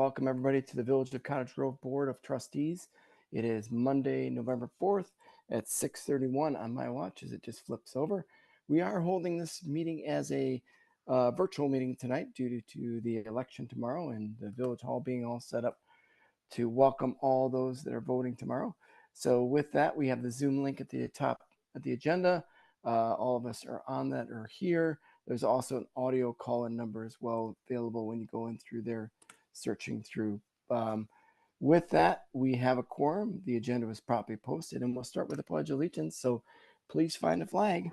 welcome everybody to the Village of Cottage Grove Board of Trustees. It is Monday, November 4th at 6:31 on my watch as it just flips over. We are holding this meeting as a virtual meeting tonight due to the election tomorrow and the Village Hall being all set up to welcome all those that are voting tomorrow. So with that, we have the Zoom link at the top of the agenda. All of us are on that or here. There's also an audio call-in number as well available when you go in through there, searching through. With that, we have a quorum. The agenda was properly posted, and we'll start with the Pledge of Allegiance. So please find a flag.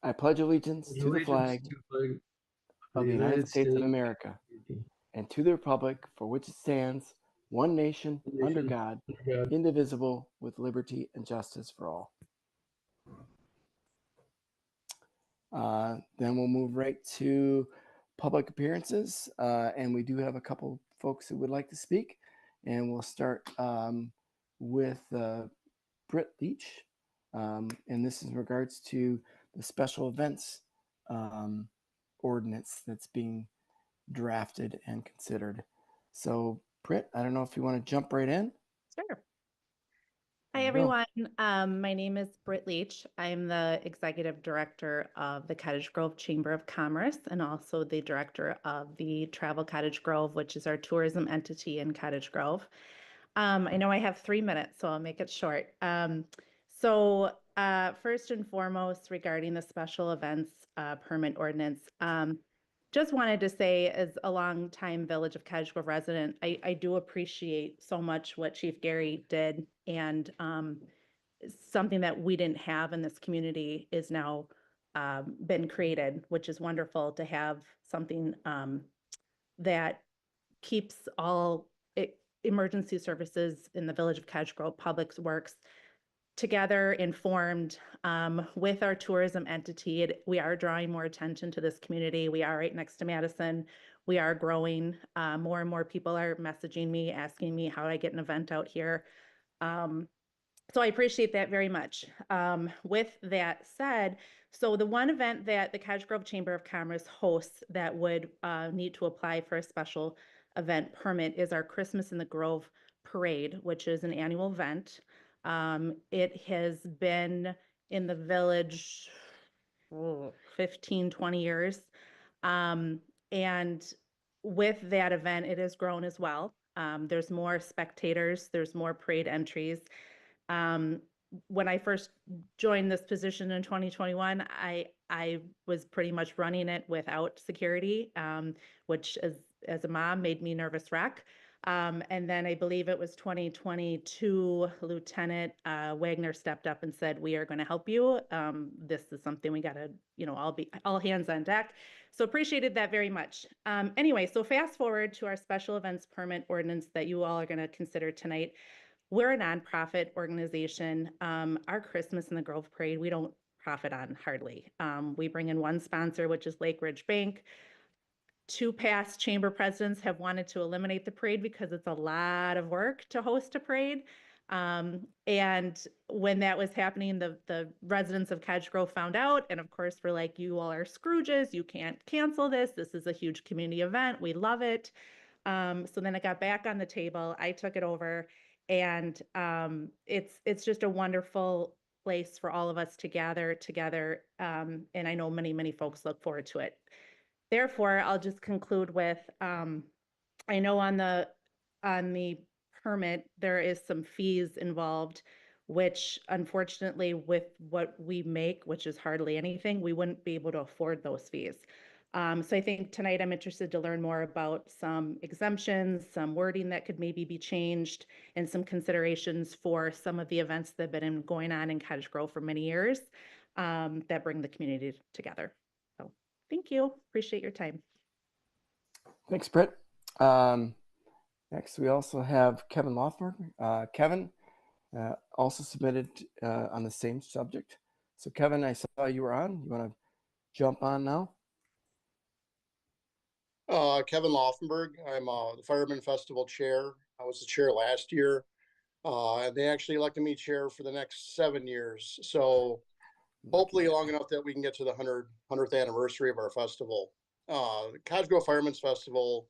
I pledge allegiance to the flag of the United States of America and to the republic for which it stands, one nation, under God, indivisible, with liberty and justice for all. Then we'll move right to public appearances, and we do have a couple folks who would like to speak, and we'll start with Britt Leach, and this is in regards to the special events ordinance that's being drafted and considered. So Britt, I don't know if you want to jump right in. Sure. Hi, everyone. My name is Britt Leach. I'm the Executive Director of the Cottage Grove Chamber of Commerce and also the Director of the Travel Cottage Grove, which is our tourism entity in Cottage Grove. I know I have 3 minutes, so I'll make it short. First and foremost, regarding the special events permit ordinance, just wanted to say, as a longtime Village of Cottage Grove resident, I do appreciate so much what Chief Gary did, and something that we didn't have in this community is now been created, which is wonderful to have something that keeps all emergency services in the Village of Cottage Grove Public Works together, informed with our tourism entity. We are drawing more attention to this community. We are right next to Madison. We are growing. More and more people are messaging me, asking me how I get an event out here. So I appreciate that very much. With that said, so the one event that the Cottage Grove Chamber of Commerce hosts that would need to apply for a special event permit is our Christmas in the Grove Parade, which is an annual event. It has been in the village 15, 20 years. And with that event, it has grown as well. There's more spectators, there's more parade entries. When I first joined this position in 2021, I was pretty much running it without security, which as a mom made me nervous wreck. And then I believe it was 2022, Lieutenant Wagner stepped up and said, "We are going to help you. This is something we got to, all hands on deck." So appreciated that very much. Anyway, so fast forward to our special events permit ordinance that you all are going to consider tonight. We're a nonprofit organization. Our Christmas in the Grove Parade, we don't profit on hardly. We bring in one sponsor, which is Lake Ridge Bank. 2 past chamber presidents have wanted to eliminate the parade because it's a lot of work to host a parade. And when that was happening, the residents of Cottage Grove found out. And of course, we're like, you all are Scrooges. You can't cancel this. This is a huge community event. We love it. So then it got back on the table. I took it over. And it's just a wonderful place for all of us to gather together. And I know many, many folks look forward to it. Therefore, I'll just conclude with, I know on the permit, there is some fees involved, which unfortunately with what we make, which is hardly anything, we wouldn't be able to afford those fees. So I think tonight I'm interested to learn more about some exemptions, some wording that could maybe be changed, and some considerations for some of the events that have been going on in Cottage Grove for many years that bring the community together. So thank you. Appreciate your time. Thanks, Britt. Next, we also have Kevin Lothberg. Kevin also submitted on the same subject. So Kevin, I saw you were on. You want to jump on now? Kevin Laufenberg. I'm the Fireman Festival Chair. I was the chair last year. And they actually elected me chair for the next 7 years. So hopefully long enough that we can get to the 100th anniversary of our festival. The Cottage Grove Firemen's Festival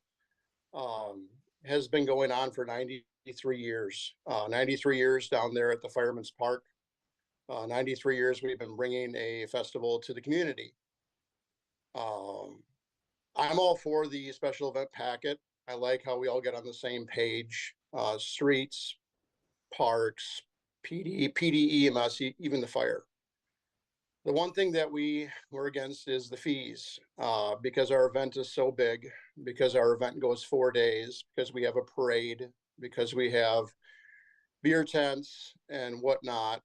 has been going on for 93 years. 93 years down there at the Firemen's Park. 93 years we've been bringing a festival to the community. I'm all for the special event packet. I like how we all get on the same page. Streets, parks, PD, EMS, even the fire. The one thing that we were against is the fees, because our event is so big, because our event goes 4 days, because we have a parade, because we have beer tents and whatnot.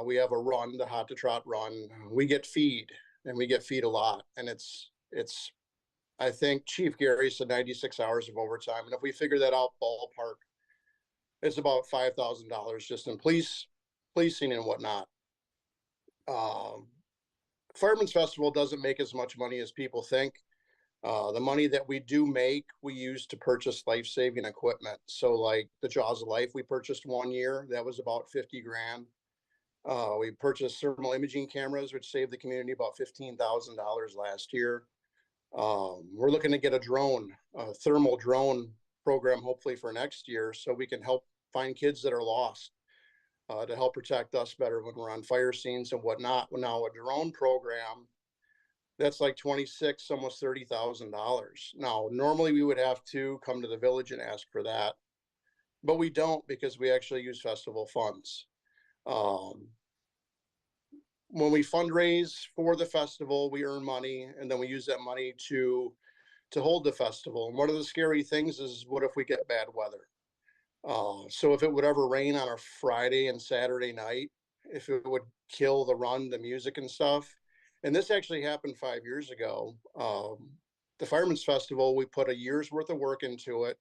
We have a run, the Hot to Trot run. We get feed, and we get feed a lot. And it's, I think Chief Gary said 96 hours of overtime. And if we figure that out ballpark, it's about $5,000 just in policing and whatnot. Fireman's Festival doesn't make as much money as people think. The money that we do make, we use to purchase life-saving equipment. So like the Jaws of Life we purchased one year, that was about 50 grand. We purchased thermal imaging cameras, which saved the community about $15,000 last year. We're looking to get a thermal drone program, hopefully for next year, so we can help find kids that are lost, to help protect us better when we're on fire scenes and whatnot. Now a drone program, that's like 26, almost $30,000. Now, normally we would have to come to the village and ask for that, but we don't, because we actually use festival funds. When we fundraise for the festival, we earn money, and then we use that money to hold the festival. And one of the scary things is, what if we get bad weather? So if it would ever rain on a Friday and Saturday night, if it would kill the run, the music and stuff. And this actually happened 5 years ago. The Firemen's Festival, we put a year's worth of work into it.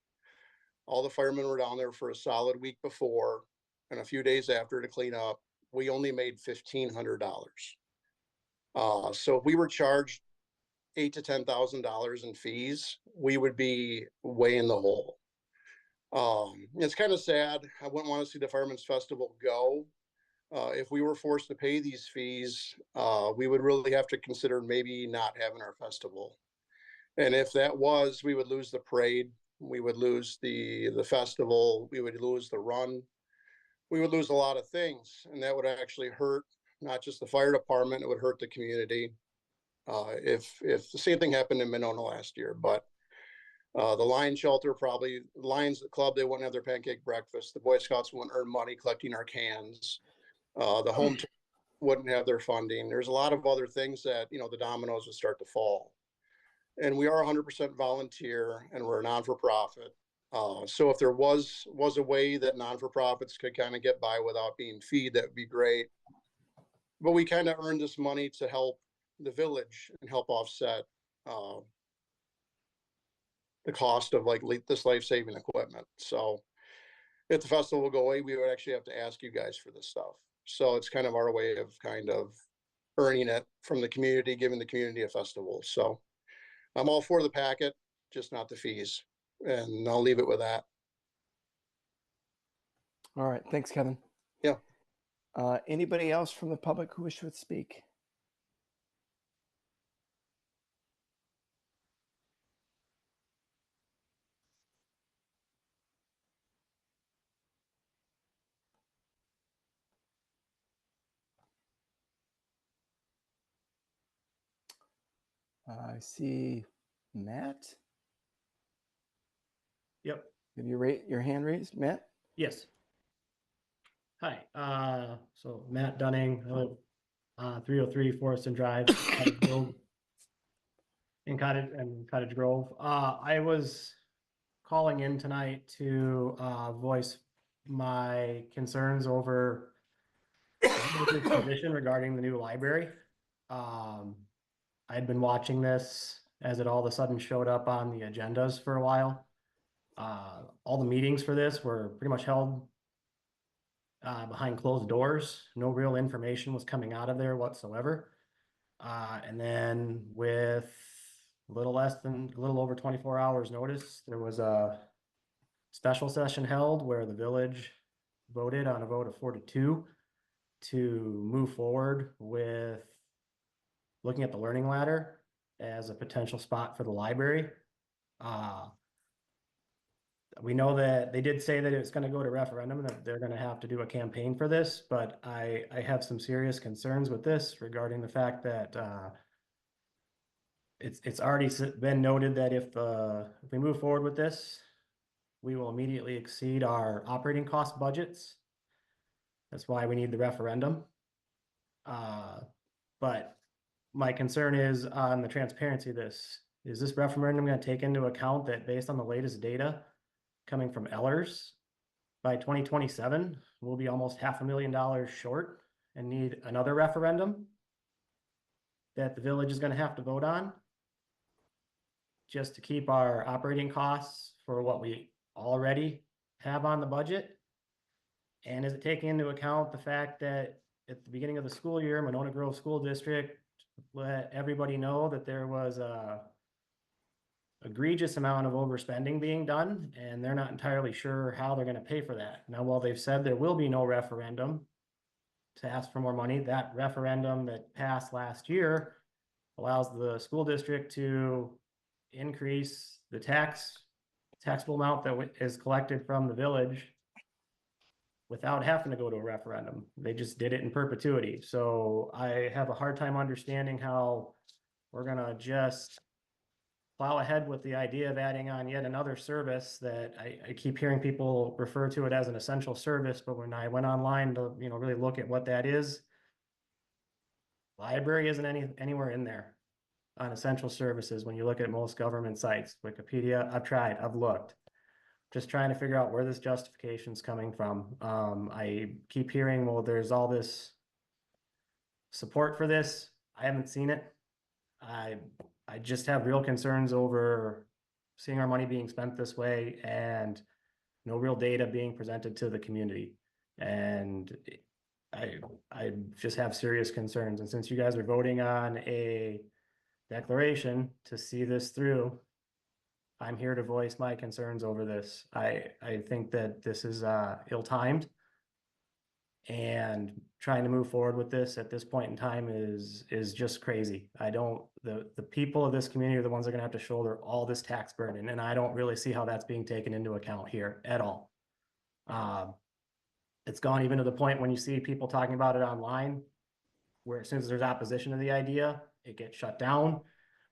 All the firemen were down there for a solid week before and a few days after to clean up. We only made $1,500. So if we were charged $8,000 to $10,000 in fees, we would be way in the hole. It's kind of sad. I wouldn't want to see the Firemen's Festival go. If we were forced to pay these fees, we would really have to consider maybe not having our festival. And if that was, we would lose the parade, we would lose the festival, we would lose the run, we would lose a lot of things, and that would actually hurt not just the fire department, it would hurt the community. If the same thing happened in Monona last year, but the Lion Shelter, probably Lions Club, they wouldn't have their pancake breakfast. The Boy Scouts wouldn't earn money collecting our cans. The home wouldn't have their funding. There's a lot of other things that, the dominoes would start to fall. And we are 100% volunteer, and we're a non-for-profit. So if there was a way that non-for-profits could kind of get by without being feed, that would be great. But we kind of earned this money to help the village and help offset the cost of like this life-saving equipment. So if the festival will go away, we would actually have to ask you guys for this stuff. So it's kind of our way of kind of earning it from the community, giving the community a festival. So I'm all for the packet, just not the fees. And I'll leave it with that. All right. Thanks, Kevin. Yeah. Anybody else from the public who wish to speak? I see Matt. Yep. Have you your hand raised, Matt? Yes. Hi. So Matt Dunning, 303 Forreston Drive, Cottage Grove, in Cottage Grove. I was calling in tonight to voice my concerns over the position regarding the new library. I'd been watching this as it all of a sudden showed up on the agendas for a while. All the meetings for this were pretty much held behind closed doors. No real information was coming out of there whatsoever. And then with a little over 24 hours notice, there was a special session held where the village voted on a vote of 4-2 to move forward with looking at the learning ladder as a potential spot for the library. We know that they did say that it's going to go to referendum and that they're going to have to do a campaign for this, but I have some serious concerns with this regarding the fact that it's already been noted that if we move forward with this, we will immediately exceed our operating cost budgets. That's why we need the referendum. But my concern is on the transparency of this. Is this referendum going to take into account that based on the latest data coming from Ellers, by 2027, we'll be almost $500,000 short and need another referendum that the village is going to have to vote on just to keep our operating costs for what we already have on the budget? And is it taking into account the fact that at the beginning of the school year, Monona Grove School District let everybody know that there was a egregious amount of overspending being done, and they're not entirely sure how they're going to pay for that. Now, while they've said there will be no referendum to ask for more money, that referendum that passed last year allows the school district to increase the taxable amount that is collected from the village without having to go to a referendum. They just did it in perpetuity. So I have a hard time understanding how we're gonna just plow ahead with the idea of adding on yet another service that I keep hearing people refer to it as an essential service, but when I went online to really look at what that is, library isn't anywhere in there on essential services. When you look at most government sites, Wikipedia, I've looked, just trying to figure out where this justification is coming from. I keep hearing, well, there's all this support for this. I haven't seen it. I just have real concerns over seeing our money being spent this way and no real data being presented to the community. And I just have serious concerns. And since you guys are voting on a declaration to see this through, I'm here to voice my concerns over this. I think that this is ill-timed, and trying to move forward with this at this point in time is just crazy. The people of this community are the ones that are gonna have to shoulder all this tax burden, and I don't really see how that's being taken into account here at all. It's gone even to the point when you see people talking about it online, where as soon as there's opposition to the idea, it gets shut down.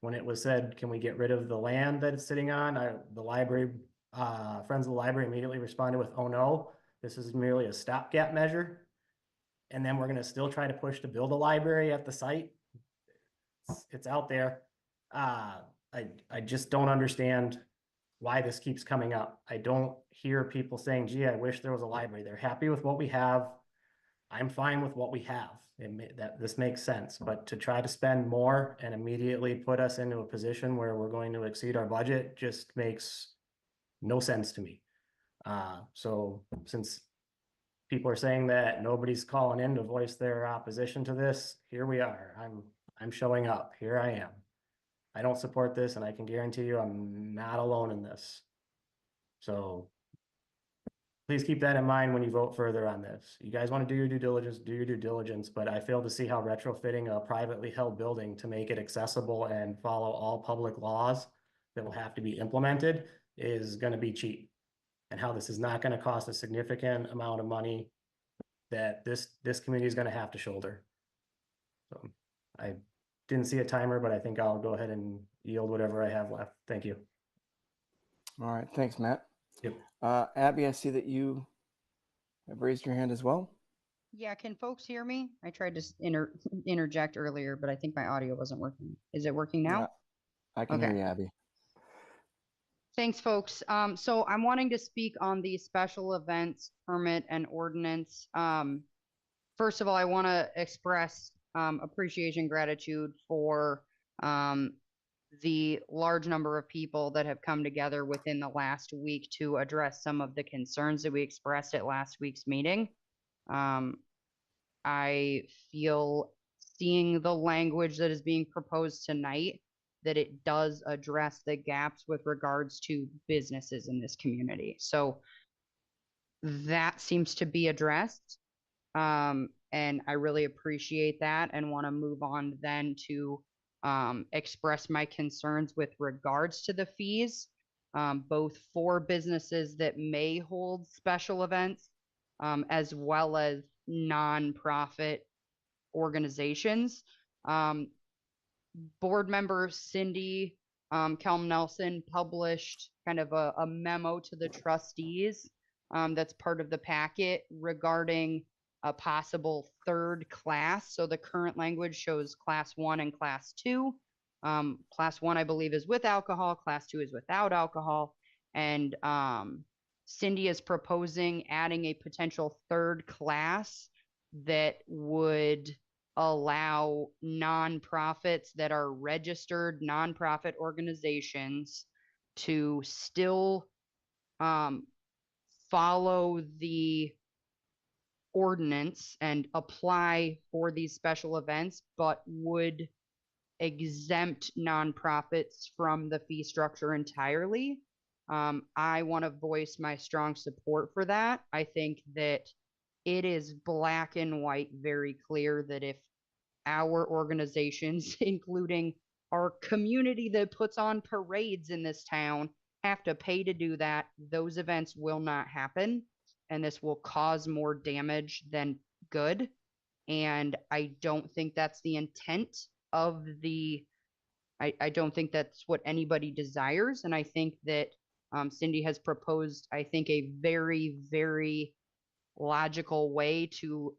When it was said, can we get rid of the land that it's sitting on? The library, Friends of the Library immediately responded with, oh no, this is merely a stopgap measure. And then we're gonna still try to push to build a library at the site. It's out there. I just don't understand why this keeps coming up. I don't hear people saying, gee, I wish there was a library. They're happy with what we have. I'm fine with what we have. This makes sense, but to try to spend more and immediately put us into a position where we're going to exceed our budget just makes no sense to me. So since people are saying that nobody's calling in to voice their opposition to this, here we are. I'm showing up. Here I am. I don't support this, and I can guarantee you I'm not alone in this. So please keep that in mind when you vote further on this. You guys want to do your due diligence, but I fail to see how retrofitting a privately held building to make it accessible and follow all public laws that will have to be implemented is going to be cheap, and how this is not going to cost a significant amount of money that this community is going to have to shoulder. So I didn't see a timer, but I think I'll go ahead and yield whatever I have left. Thank you. All right, thanks, Matt. Yep. Abby, I see that you have raised your hand as well. Yeah, can folks hear me? I tried to interject earlier, but I think my audio wasn't working. Is it working now? Yeah, I can hear you, Abby. Thanks, folks. So I'm wanting to speak on the special events permit and ordinance. First of all, I want to express appreciation, gratitude for the large number of people that have come together within the last week to address some of the concerns that we expressed at last week's meeting. I feel, seeing the language that is being proposed tonight, that it does address the gaps with regards to businesses in this community. So that seems to be addressed. And I really appreciate that and want to move on then to express my concerns with regards to the fees, both for businesses that may hold special events, as well as nonprofit organizations. Um, Board member Cindy Kelm Nelson published kind of a memo to the trustees that's part of the packet regarding a possible third class. So the current language shows class 1 and class 2. Class 1, I believe, is with alcohol. Class 2 is without alcohol. And Cindy is proposing adding a potential third class that would allow nonprofits that are registered nonprofit organizations to still follow the ordinance and apply for these special events, but would exempt nonprofits from the fee structure entirely. I want to voice my strong support for that. I think that it is black and white, very clear that if our organizations, including our community that puts on parades in this town, have to pay to do that, those events will not happen. And this will cause more damage than good. And I don't think that's the intent of I don't think that's what anybody desires. And I think that Cindy has proposed, I think, a very, very logical way to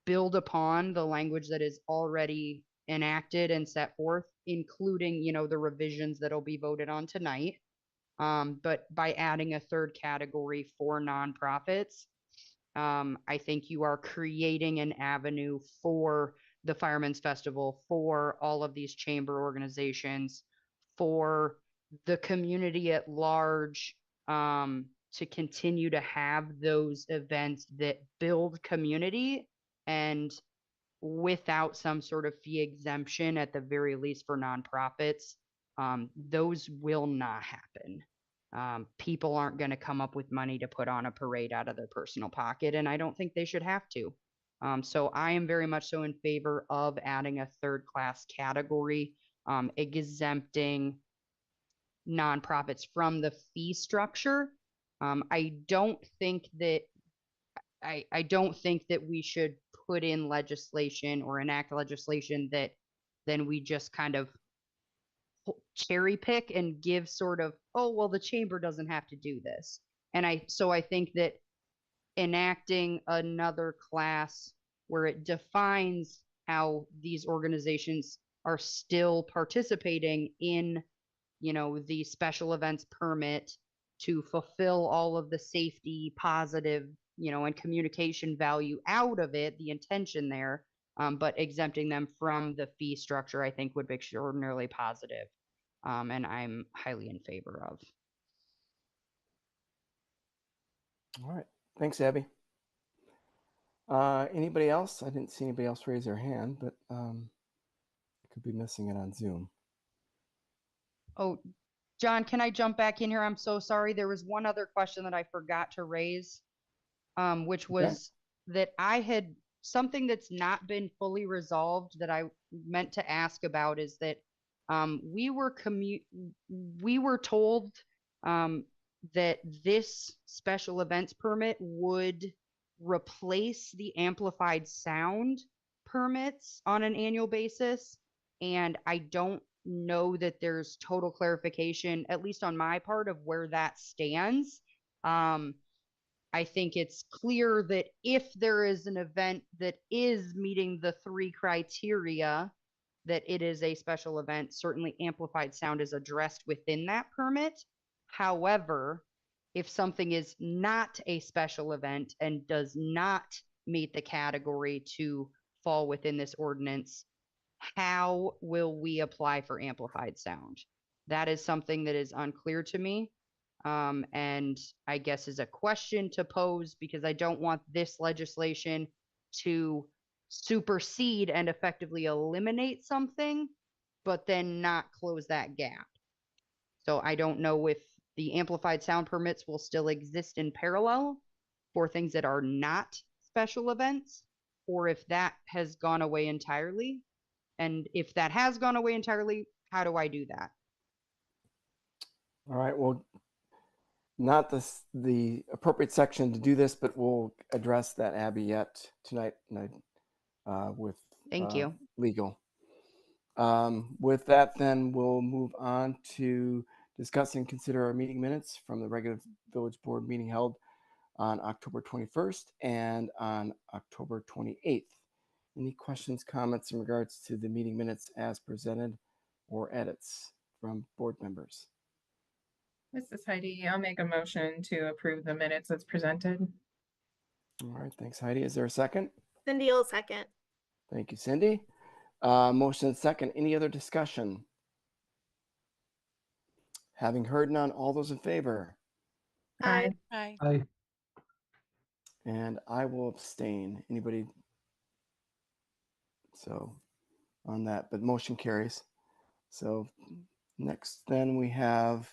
build upon the language that is already enacted and set forth, including, the revisions that'll be voted on tonight. But by adding a third category for nonprofits, I think you are creating an avenue for the Firemen's Festival, for all of these chamber organizations, for the community at large, to continue to have those events that build community and without some sort of fee exemption, at the very least for nonprofits, those will not happen. People aren't going to come up with money to put on a parade out of their personal pocket, and I don't think they should have to. So I am very much so in favor of adding a third class category, exempting nonprofits from the fee structure. I don't think that we should put in legislation or enact legislation that then we just kind of cherry pick and give sort of, oh, well, the chamber doesn't have to do this. And I think that enacting another class where it defines how these organizations are still participating in, the special events permit to fulfill all of the safety, positive, and communication value out of it, the intention there, but exempting them from the fee structure, I think would be extraordinarily positive. And I'm highly in favor of. All right. Thanks, Abby. Anybody else? I didn't see anybody else raise their hand, but I could be missing it on Zoom. Oh, John, can I jump back in here? I'm so sorry. There was one other question that I forgot to raise, which was that I had something that's not been fully resolved that I meant to ask about, is that we were told that this special events permit would replace the amplified sound permits on an annual basis. And I don't know that there's total clarification, at least on my part, of where that stands. I think it's clear that if there is an event that is meeting the 3 criteria, that it is a special event. Certainly amplified sound is addressed within that permit. However, if something is not a special event and does not meet the category to fall within this ordinance, how will we apply for amplified sound? That is something that is unclear to me. And I guess is a question to pose, because I don't want this legislation to supersede and effectively eliminate something, but then not close that gap. So I don't know if the amplified sound permits will still exist in parallel for things that are not special events, or if that has gone away entirely. And if that has gone away entirely, how do I do that? All right, well, not the appropriate section to do this, but we'll address that, Abby, yet tonight with Thank you. legal. With that, then we'll move on to discuss and consider our meeting minutes from the regular village board meeting held on October 21st and on October 28th. Any questions, comments in regards to the meeting minutes as presented or edits from board members? This is Heidi. I'll make a motion to approve the minutes as presented. All right, thanks, Heidi. Is there a second? Cindy will second. Thank you, Cindy. Motion and second. Any other discussion? Having heard none, all those in favor? Aye. Aye. And I will abstain. Anybody? So on that, but motion carries. So next, then we have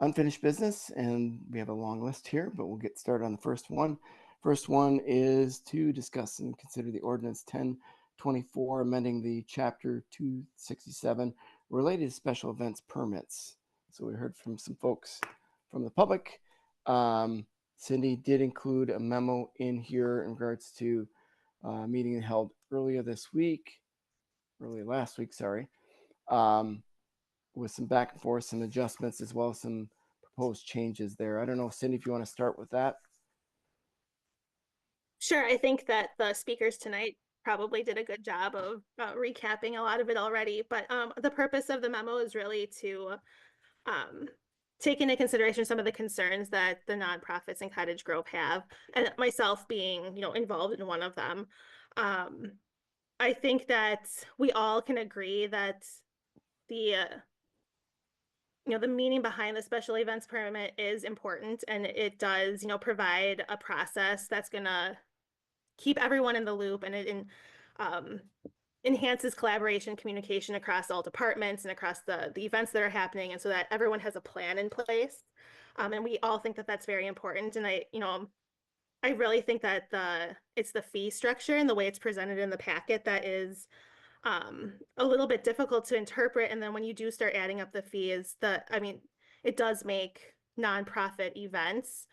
unfinished business, and we have a long list here, but we'll get started on the first one. First one is to discuss and consider the ordinance 1024, amending the chapter 267 related to special events permits. So we heard from some folks from the public. Cindy did include a memo in here in regards to a meeting held early last week, with some back and forth, some adjustments, as well as some proposed changes there. I don't know, Cindy, if you want to start with that. Sure. I think that the speakers tonight probably did a good job of recapping a lot of it already, but the purpose of the memo is really to take into consideration some of the concerns that the nonprofits in Cottage Grove have, and myself being, involved in one of them. I think that we all can agree that the the meaning behind the special events permit is important, and it does, provide a process that's gonna keep everyone in the loop, and it enhances collaboration, communication across all departments and across the events that are happening, and so that everyone has a plan in place. And we all think that that's very important. And I really think that it's the fee structure and the way it's presented in the packet that is a little bit difficult to interpret. And then when you do start adding up the fees, it does make nonprofit events,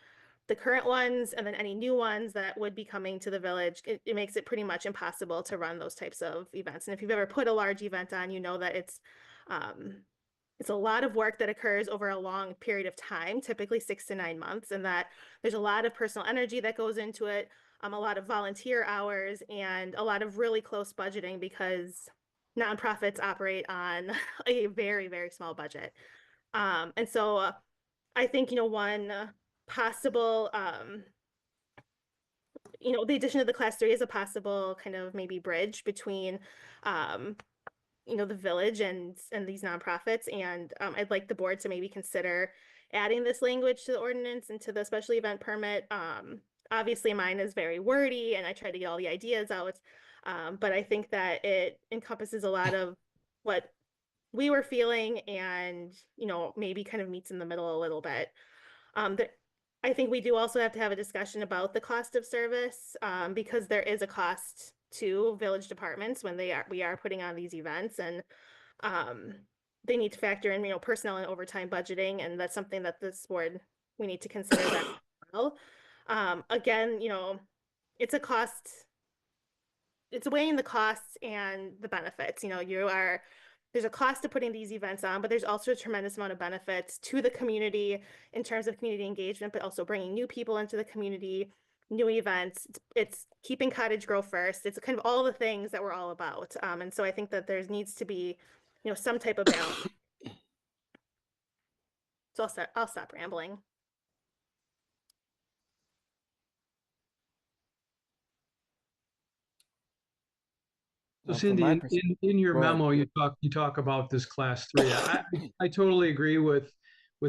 the current ones, and then any new ones that would be coming to the village, it makes it pretty much impossible to run those types of events. And if you've ever put a large event on, you know that it's a lot of work that occurs over a long period of time, typically 6 to 9 months, and that there's a lot of personal energy that goes into it, a lot of volunteer hours, and a lot of really close budgeting, because nonprofits operate on a very, very small budget. And so I think, one possible, the addition of the class 3 is a possible kind of maybe bridge between, the village and these nonprofits. And I'd like the board to maybe consider adding this language to the ordinance and to the special event permit. Obviously mine is very wordy and I try to get all the ideas out. But I think that it encompasses a lot of what we were feeling, and, maybe kind of meets in the middle a little bit. I think we do also have to have a discussion about the cost of service, because there is a cost to village departments when we are putting on these events, and they need to factor in, personnel and overtime budgeting, and that's something that this board, we need to consider that as well. Again, it's a cost. It's weighing the costs and the benefits. There's a cost to putting these events on, but there's also a tremendous amount of benefits to the community in terms of community engagement, but also bringing new people into the community, new events. It's keeping Cottage Grove first. It's kind of all the things that we're all about. And so I think that there needs to be, some type of balance. So I'll stop rambling. So Cindy, in your Go ahead. memo, you talk about this class 3. I totally agree with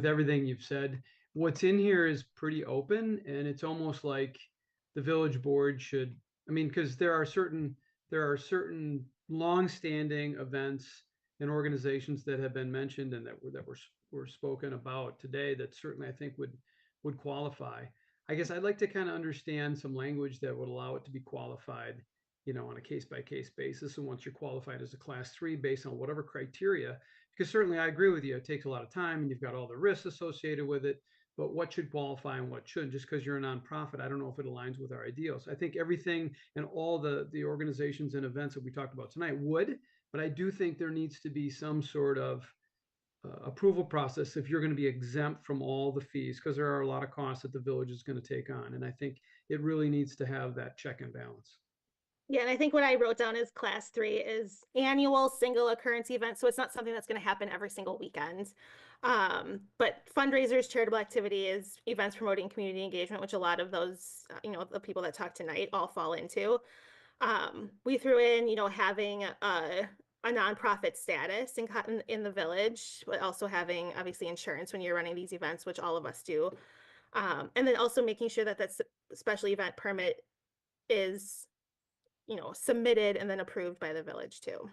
everything you've said. What's in here is pretty open, and it's almost like the village board should, because there are certain long-standing events and organizations that have been mentioned and that were spoken about today that certainly I think would qualify. I guess I'd like to kind of understand some language that would allow it to be qualified, on a case by case basis. And once you're qualified as a class 3 based on whatever criteria, because certainly I agree with you, it takes a lot of time and you've got all the risks associated with it. But what should qualify and what shouldn't? Just because you're a nonprofit, I don't know if it aligns with our ideals. I think everything and all the organizations and events that we talked about tonight would, but I do think there needs to be some sort of approval process if you're going to be exempt from all the fees, because there are a lot of costs that the village is going to take on. And I think it really needs to have that check and balance. Yeah, and I think what I wrote down is class 3 is annual single occurrence event. So it's not something that's going to happen every single weekend. But fundraisers, charitable activities, events promoting community engagement, which a lot of those, the people that talk tonight all fall into. We threw in, having a nonprofit status in the village, but also having obviously insurance when you're running these events, which all of us do. And then also making sure that special event permit is submitted and then approved by the village too.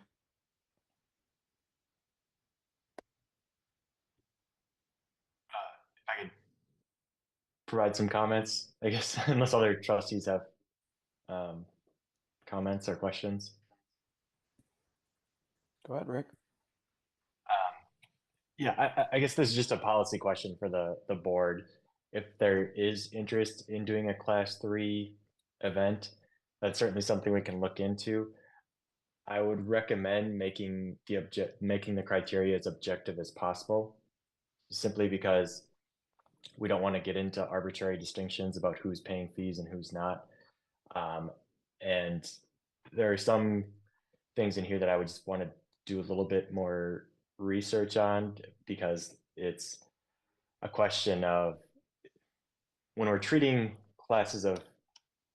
If I could provide some comments, I guess, unless other trustees have comments or questions. Go ahead, Rick. Yeah, I guess this is just a policy question for the board. If there is interest in doing a class 3 event, that's certainly something we can look into. I would recommend making the criteria as objective as possible, simply because we don't want to get into arbitrary distinctions about who's paying fees and who's not. And there are some things in here that I would just want to do a little bit more research on, because it's a question of when we're treating classes of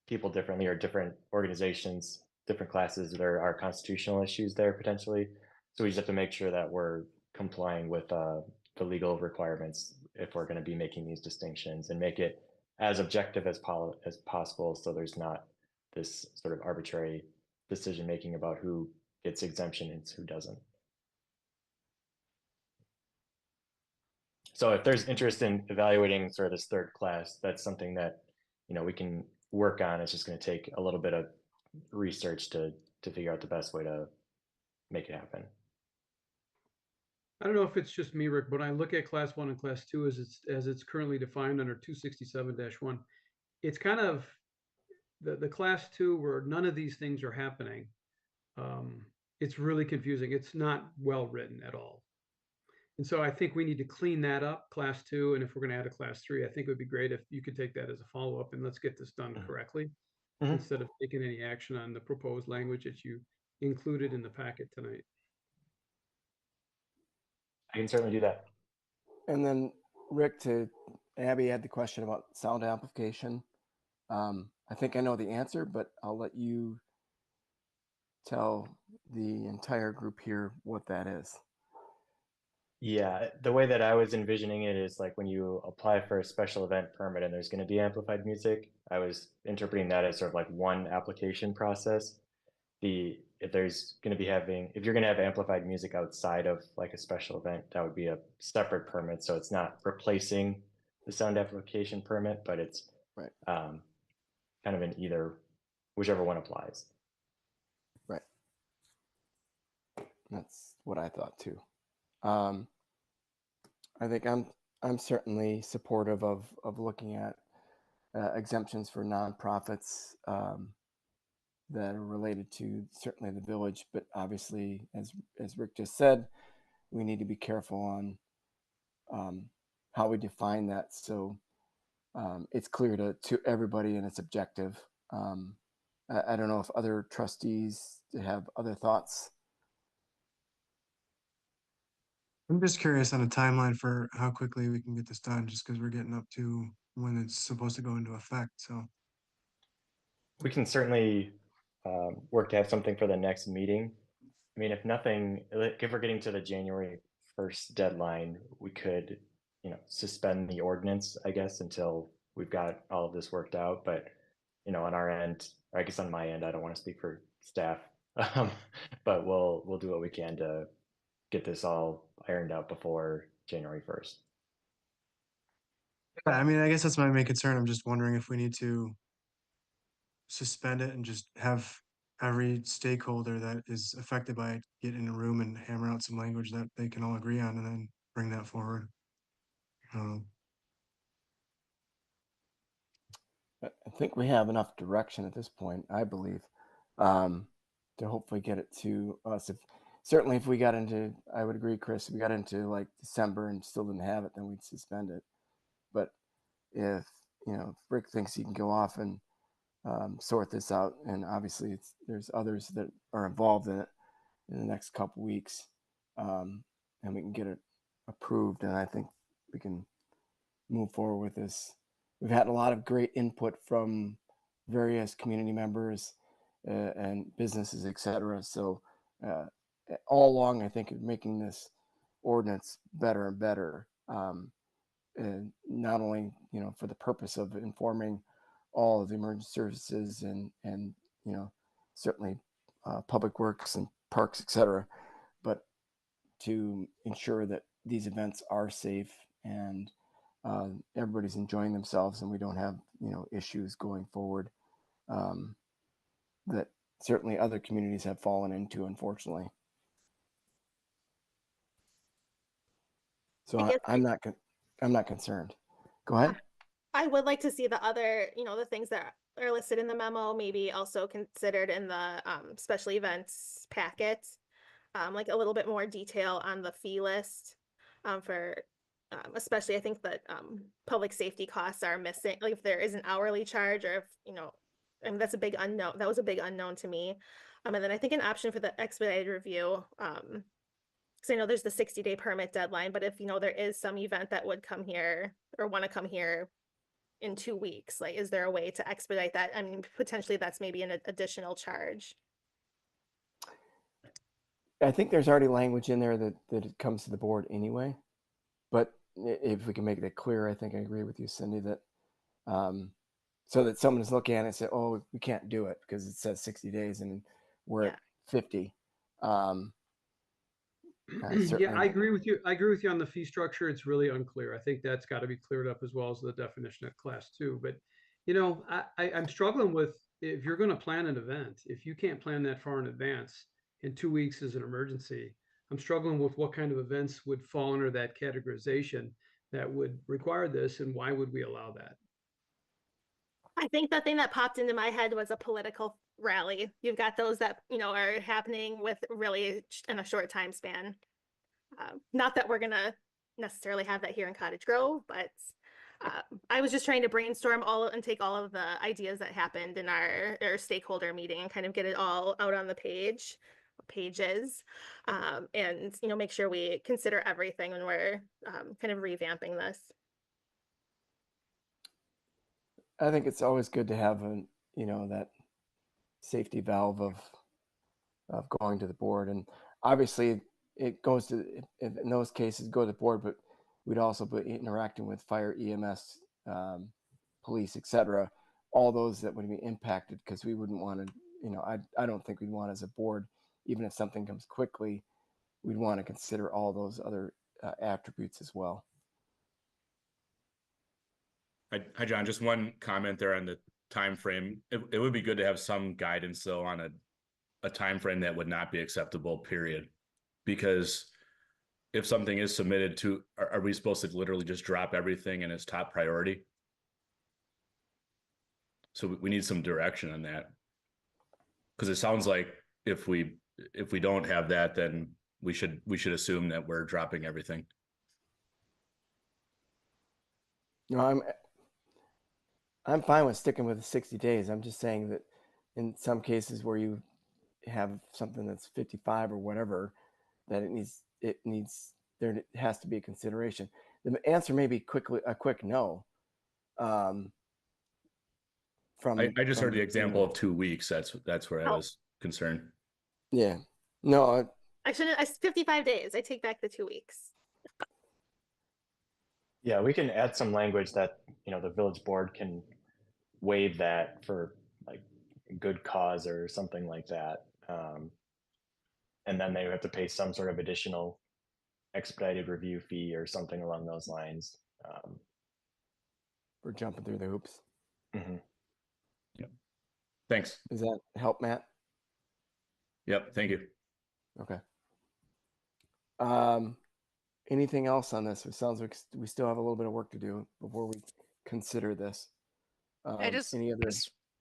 people differently, or different organizations, different classes, there are constitutional issues there potentially. So we just have to make sure that we're complying with the legal requirements if we're going to be making these distinctions, and make it as objective as possible, so there's not this sort of arbitrary decision making about who gets exemption and who doesn't. So if there's interest in evaluating sort of this third class, that's something that we can work on. It's just going to take a little bit of research to figure out the best way to make it happen. I don't know if it's just me, Rick, but I look at class 1 and class 2 as it's currently defined under 267-1. It's kind of the class 2 where none of these things are happening. It's really confusing. It's not well written at all. And so I think we need to clean that up, class 2. And if we're going to add a class 3, I think it would be great if you could take that as a follow-up and let's get this done correctly, instead of taking any action on the proposed language that you included in the packet tonight. I can certainly do that. And then Rick, to Abby had the question about sound amplification. I think I know the answer, but I'll let you tell the entire group here what that is. Yeah, the way that I was envisioning it is like when you apply for a special event permit and there's going to be amplified music, I was interpreting that as sort of like one application process. If you're going to have amplified music outside of like a special event, that would be a separate permit. So it's not replacing the sound amplification permit, but it's right. Kind of in whichever one applies. Right. That's what I thought too. I think I'm certainly supportive of looking at exemptions for nonprofits that are related to certainly the village, but obviously, as Rick just said, we need to be careful on how we define that, so it's clear to everybody and it's objective. I don't know if other trustees have other thoughts. I'm just curious on a timeline for how quickly we can get this done, just because we're getting up to when it's supposed to go into effect. So we can certainly work to have something for the next meeting. I mean, if we're getting to the January 1st deadline, we could, suspend the ordinance, I guess, until we've got all of this worked out. But, on our end, or I guess on my end, I don't want to speak for staff, but we'll do what we can to get this all ironed out before January 1st. I mean, I guess that's my main concern. I'm just wondering if we need to suspend it and just have every stakeholder that is affected by it get in a room and hammer out some language that they can all agree on and then bring that forward. Um, I think we have enough direction at this point, I believe, um, to hopefully get it to us. Certainly if we got into, I would agree, Chris, if we got into like December and still didn't have it, then we'd suspend it. But if, if Rick thinks he can go off and sort this out, and obviously there's others that are involved in it in the next couple weeks, and we can get it approved, and I think we can move forward with this. We've had a lot of great input from various community members and businesses, etc. So all along, I think making this ordinance better and better, and not only for the purpose of informing all of the emergency services and certainly public works and parks, etc., but to ensure that these events are safe and everybody's enjoying themselves and we don't have issues going forward that certainly other communities have fallen into, unfortunately. So I'm not concerned. Go ahead. I would like to see the other, the things that are listed in the memo, maybe also considered in the special events packet. Like a little bit more detail on the fee list for especially I think that public safety costs are missing, like if there is an hourly charge or if, I mean, that's a big unknown. That was a big unknown to me. And then I think an option for the expedited review, because I know there's the 60-day permit deadline, but if, there is some event that would come here or want to come here in 2 weeks, like, is there a way to expedite that? I mean, potentially that's maybe an additional charge. I think there's already language in there that it comes to the board anyway, but if we can make that clear, I think I agree with you, Cindy, that so that someone is looking at it and say, oh, we can't do it because it says 60 days and we're at 50. Yeah, I agree with you. I agree with you on the fee structure. It's really unclear. I think that's got to be cleared up as well as the definition of class 2. But, I'm struggling with, if you're going to plan an event, if you can't plan that far in advance and 2 weeks is an emergency, I'm struggling with what kind of events would fall under that categorization that would require this, and why would we allow that? I think the thing that popped into my head was a political rally. You've got those that, are happening with really in a short time span. Not that we're gonna necessarily have that here in Cottage Grove, but I was just trying to brainstorm and take all of the ideas that happened in our stakeholder meeting and kind of get it all out on the pages, and make sure we consider everything when we're kind of revamping this. I think it's always good to have that safety valve of going to the board, and obviously it goes to, in those cases, go to the board, but we'd also be interacting with fire, EMS, police, etc., all those that would be impacted, because we wouldn't want to, I don't think we'd want as a board, even if something comes quickly, we'd want to consider all those other attributes as well. Hi, John. Just one comment there on the time frame. It would be good to have some guidance though on a time frame that would not be acceptable, period. Because if something is submitted to, are we supposed to literally just drop everything and it's top priority? So we need some direction on that. Because it sounds like if we don't have that, then we should assume that we're dropping everything. No, I'm fine with sticking with the 60 days. I'm just saying that in some cases where you have something that's 55 or whatever, that there has to be a consideration. The answer may be a quick no. I just heard the example of 2 weeks. That's where I was concerned. Yeah. No. I shouldn't. 55 days. I take back the 2 weeks. Yeah, we can add some language that, the village board can waive that for like good cause or something like that. And then they have to pay some sort of additional expedited review fee or something along those lines. we're jumping through the hoops. Mhm. Yep. Thanks. Does that help, Matt? Yep. Thank you. Okay. Anything else on this? It sounds like we still have a little bit of work to do before we consider this. Any other?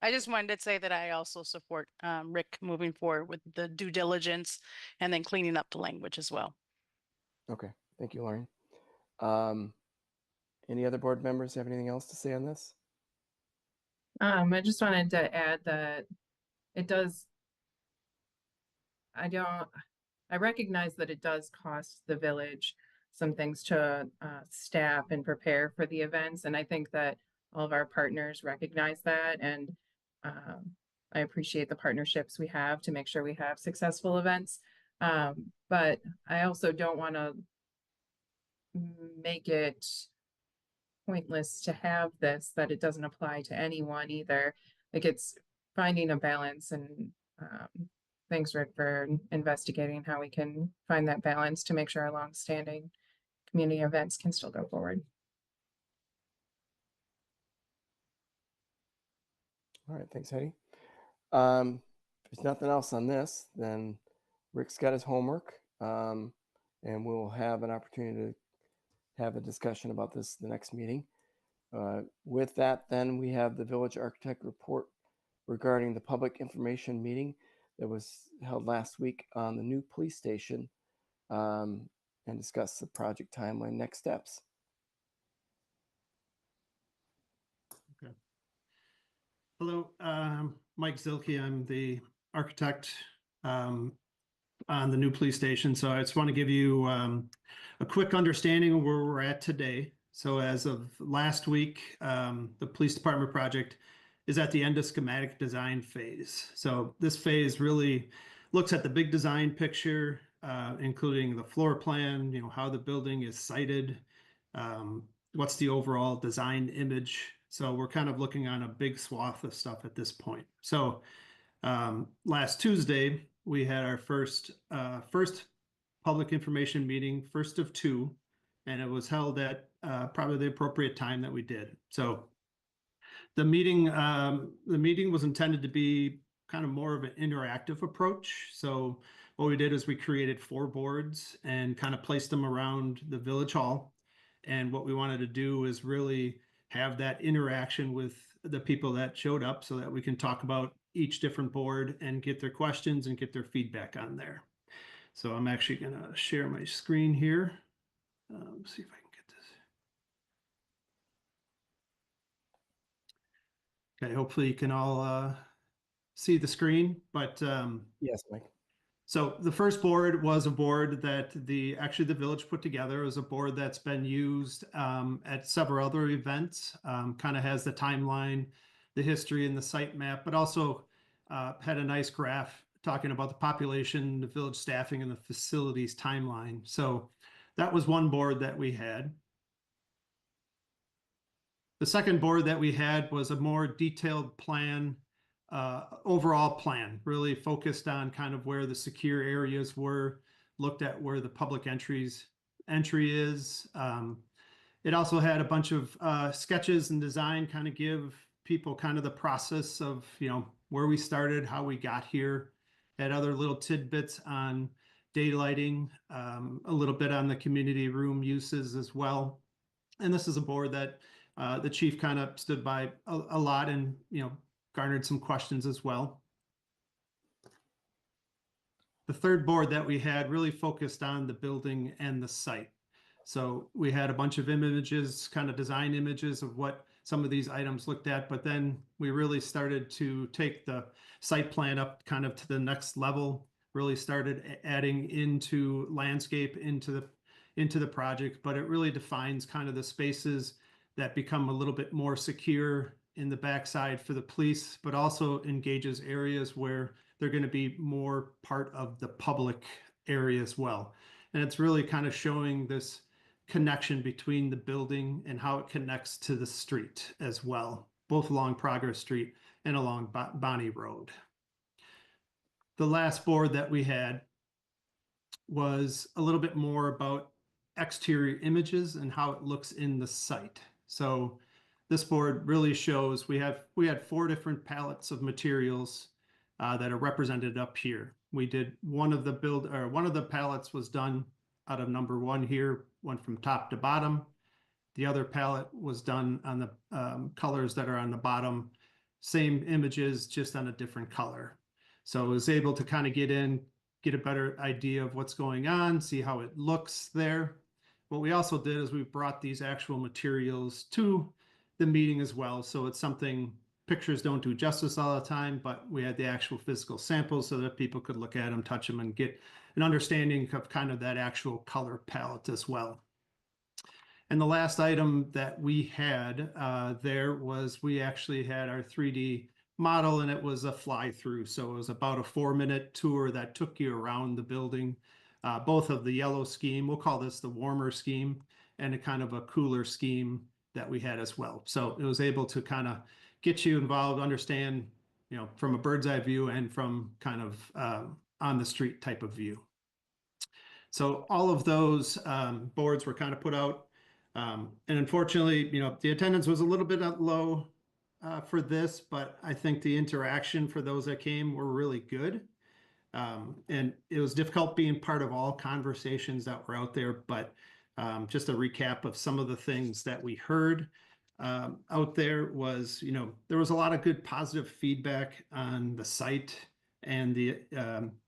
I just wanted to say that I also support Rick moving forward with the due diligence and then cleaning up the language as well. Okay. Thank you, Lauren. Any other board members have anything else to say on this? I just wanted to add that it does, I recognize that it does cost the village some things to staff and prepare for the events. And I think that all of our partners recognize that. And I appreciate the partnerships we have to make sure we have successful events. But I also don't want to make it pointless to have this, that it doesn't apply to anyone either. Like, it's finding a balance, and thanks, Rick, for investigating how we can find that balance to make sure our longstanding community events can still go forward. All right, thanks, Heidi. If there's nothing else on this, then Rick's got his homework, and we'll have an opportunity to have a discussion about this the next meeting. With that, then we have the village architect report regarding the public information meeting that was held last week on the new police station, and discuss the project timeline, next steps. Okay. Hello, Mike Zilke. I'm the architect on the new police station. So I just want to give you a quick understanding of where we're at today. So as of last week, the police department project is at the end of schematic design phase. So this phase really looks at the big design picture, including the floor plan, how the building is sited, what's the overall design image. So we're kind of looking on a big swath of stuff at this point. So last Tuesday, we had our first public information meeting, first of two, and it was held at probably the appropriate time that we did. So the meeting was intended to be kind of more of an interactive approach. So what we did is we created 4 boards and kind of placed them around the village hall. And what we wanted to do is really have that interaction with the people that showed up so that we can talk about each different board and get their questions and get their feedback on there. So I'm actually going to share my screen here. See if I can get this. Okay, hopefully you can all see the screen, but yes, Mike. So the first board was a board that actually the village put together. It was a board that's been used at several other events, kind of has the timeline, the history and the site map, but also had a nice graph talking about the population, the village staffing, and the facilities timeline. So that was one board that we had. The second board that we had was a more detailed plan, overall plan, really focused on kind of where the secure areas were, looked at where the public entry is. It also had a bunch of sketches and design, kind of give people kind of the process of, where we started, how we got here, had other little tidbits on daylighting, a little bit on the community room uses as well. And this is a board that the chief kind of stood by a lot and, garnered some questions as well. The third board that we had really focused on the building and the site. So we had a bunch of images, kind of design images of what some of these items looked at, but then we really started to take the site plan up kind of to the next level, really started adding into landscape into the project, but it really defines kind of the spaces that become a little bit more secure in the backside for the police, but also engages areas where they're going to be more part of the public area as well. And it's really kind of showing this connection between the building and how it connects to the street as well, both along Progress Street and along Bonnie Road. The last board that we had was a little bit more about exterior images and how it looks in the site. So this board really shows we had 4 different palettes of materials that are represented up here. We did one of the palettes was done out of number 1 here, went from top to bottom. The other palette was done on the colors that are on the bottom, same images, just on a different color. So I was able to kind of get a better idea of what's going on, see how it looks there. What we also did is we brought these actual materials to the meeting as well. So it's something pictures don't do justice all the time, but we had the actual physical samples so that people could look at them, touch them, and get an understanding of kind of that actual color palette as well. And the last item that we had there was we actually had our 3D model, and it was a fly through. So it was about a 4-minute tour that took you around the building, both of the yellow scheme, we'll call this the warmer scheme, and a kind of a cooler scheme that we had as well. So it was able to kind of get you involved, understand, you know, from a bird's eye view and from kind of on the street type of view. So all of those boards were kind of put out. And unfortunately, you know, the attendance was a little bit low for this, but I think the interaction for those that came were really good. And it was difficult being part of all conversations that were out there, but just a recap of some of the things that we heard out there was, you know, there was a lot of good positive feedback on the site and the,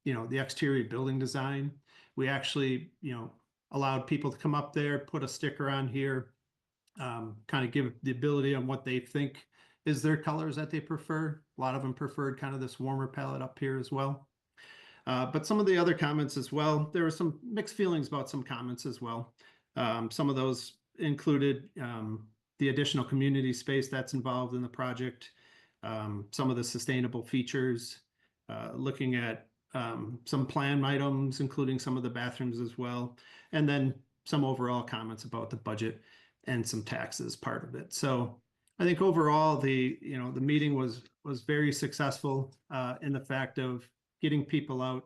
you know, the exterior building design. We actually, you know, allowed people to come up there, put a sticker on here, kind of give the ability on what they think is their colors that they prefer. A lot of them preferred kind of this warmer palette up here as well. But some of the other comments as well, there were some mixed feelings about some comments as well. Some of those included the additional community space that's involved in the project, some of the sustainable features, looking at some plan items, including some of the bathrooms as well, and then some overall comments about the budget and some taxes part of it. So I think overall the meeting was very successful in the fact of getting people out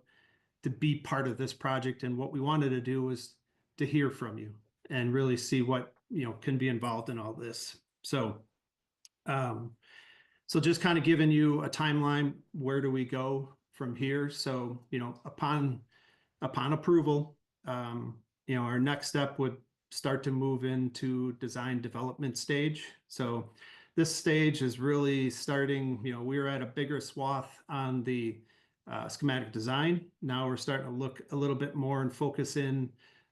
to be part of this project. And what we wanted to do was to hear from you and really see what, you know, can be involved in all this. So, so just kind of giving you a timeline, where do we go from here? So, you know, upon approval, you know, our next step would start to move into design development stage. So this stage is really starting, you know, we were at a bigger swath on the schematic design. Now we're starting to look a little bit more and focus in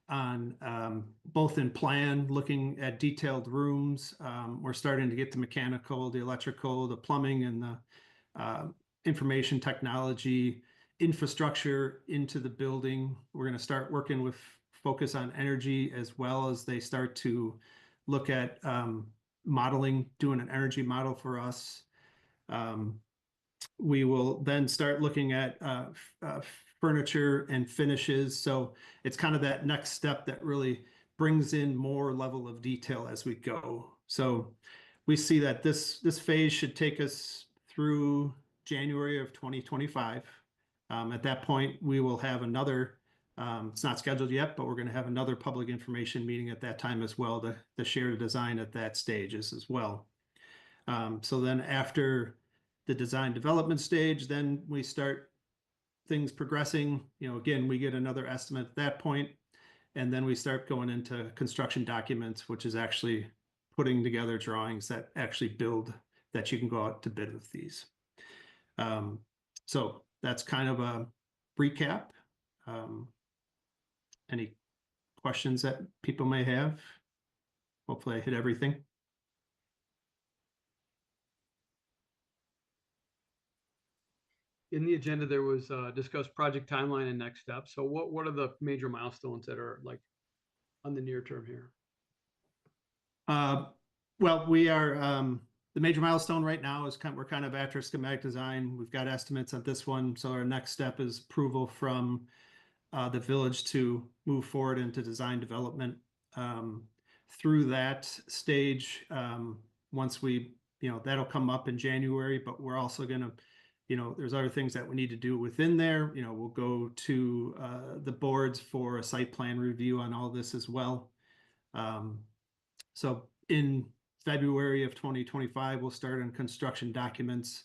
on both in plan, looking at detailed rooms. We're starting to get the mechanical, the electrical, the plumbing, and the information technology infrastructure into the building. We're going to start working with focus on energy, as well as they start to look at modeling, doing an energy model for us. We will then start looking at furniture and finishes. So it's kind of that next step that really brings in more level of detail as we go. So we see that this phase should take us through January of 2025. At that point, we will have another, it's not scheduled yet, but we're going to have another public information meeting at that time as well to share the design at that stage as well. So then after the design development stage, then we start things progressing. You know, again, we get another estimate at that point, and then we start going into construction documents, which is actually putting together drawings that actually build, that you can go out to bid with these. So that's kind of a recap. Any questions that people may have? Hopefully I hit everything. In the agenda, there was discussed project timeline and next steps. So what are the major milestones that are like on the near term here? Well, we are, the major milestone right now is we're kind of after schematic design. We've got estimates on this one. So our next step is approval from the village to move forward into design development. Through that stage, once we, you know, that'll come up in January, but we're also going to, you know, there's other things that we need to do within there. You know, we'll go to the boards for a site plan review on all this as well. So in February of 2025, we'll start on construction documents,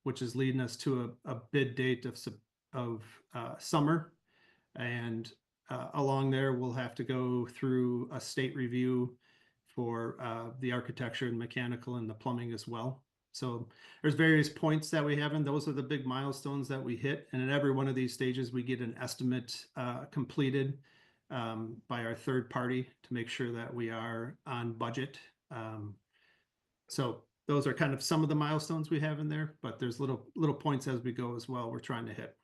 which is leading us to a bid date of summer. And along there, we'll have to go through a state review for the architecture and mechanical and the plumbing as well. So there's various points that we have, and those are the big milestones that we hit. And at every one of these stages, we get an estimate completed by our third party to make sure that we are on budget. So those are kind of some of the milestones we have in there, but there's little points as we go as well we're trying to hit.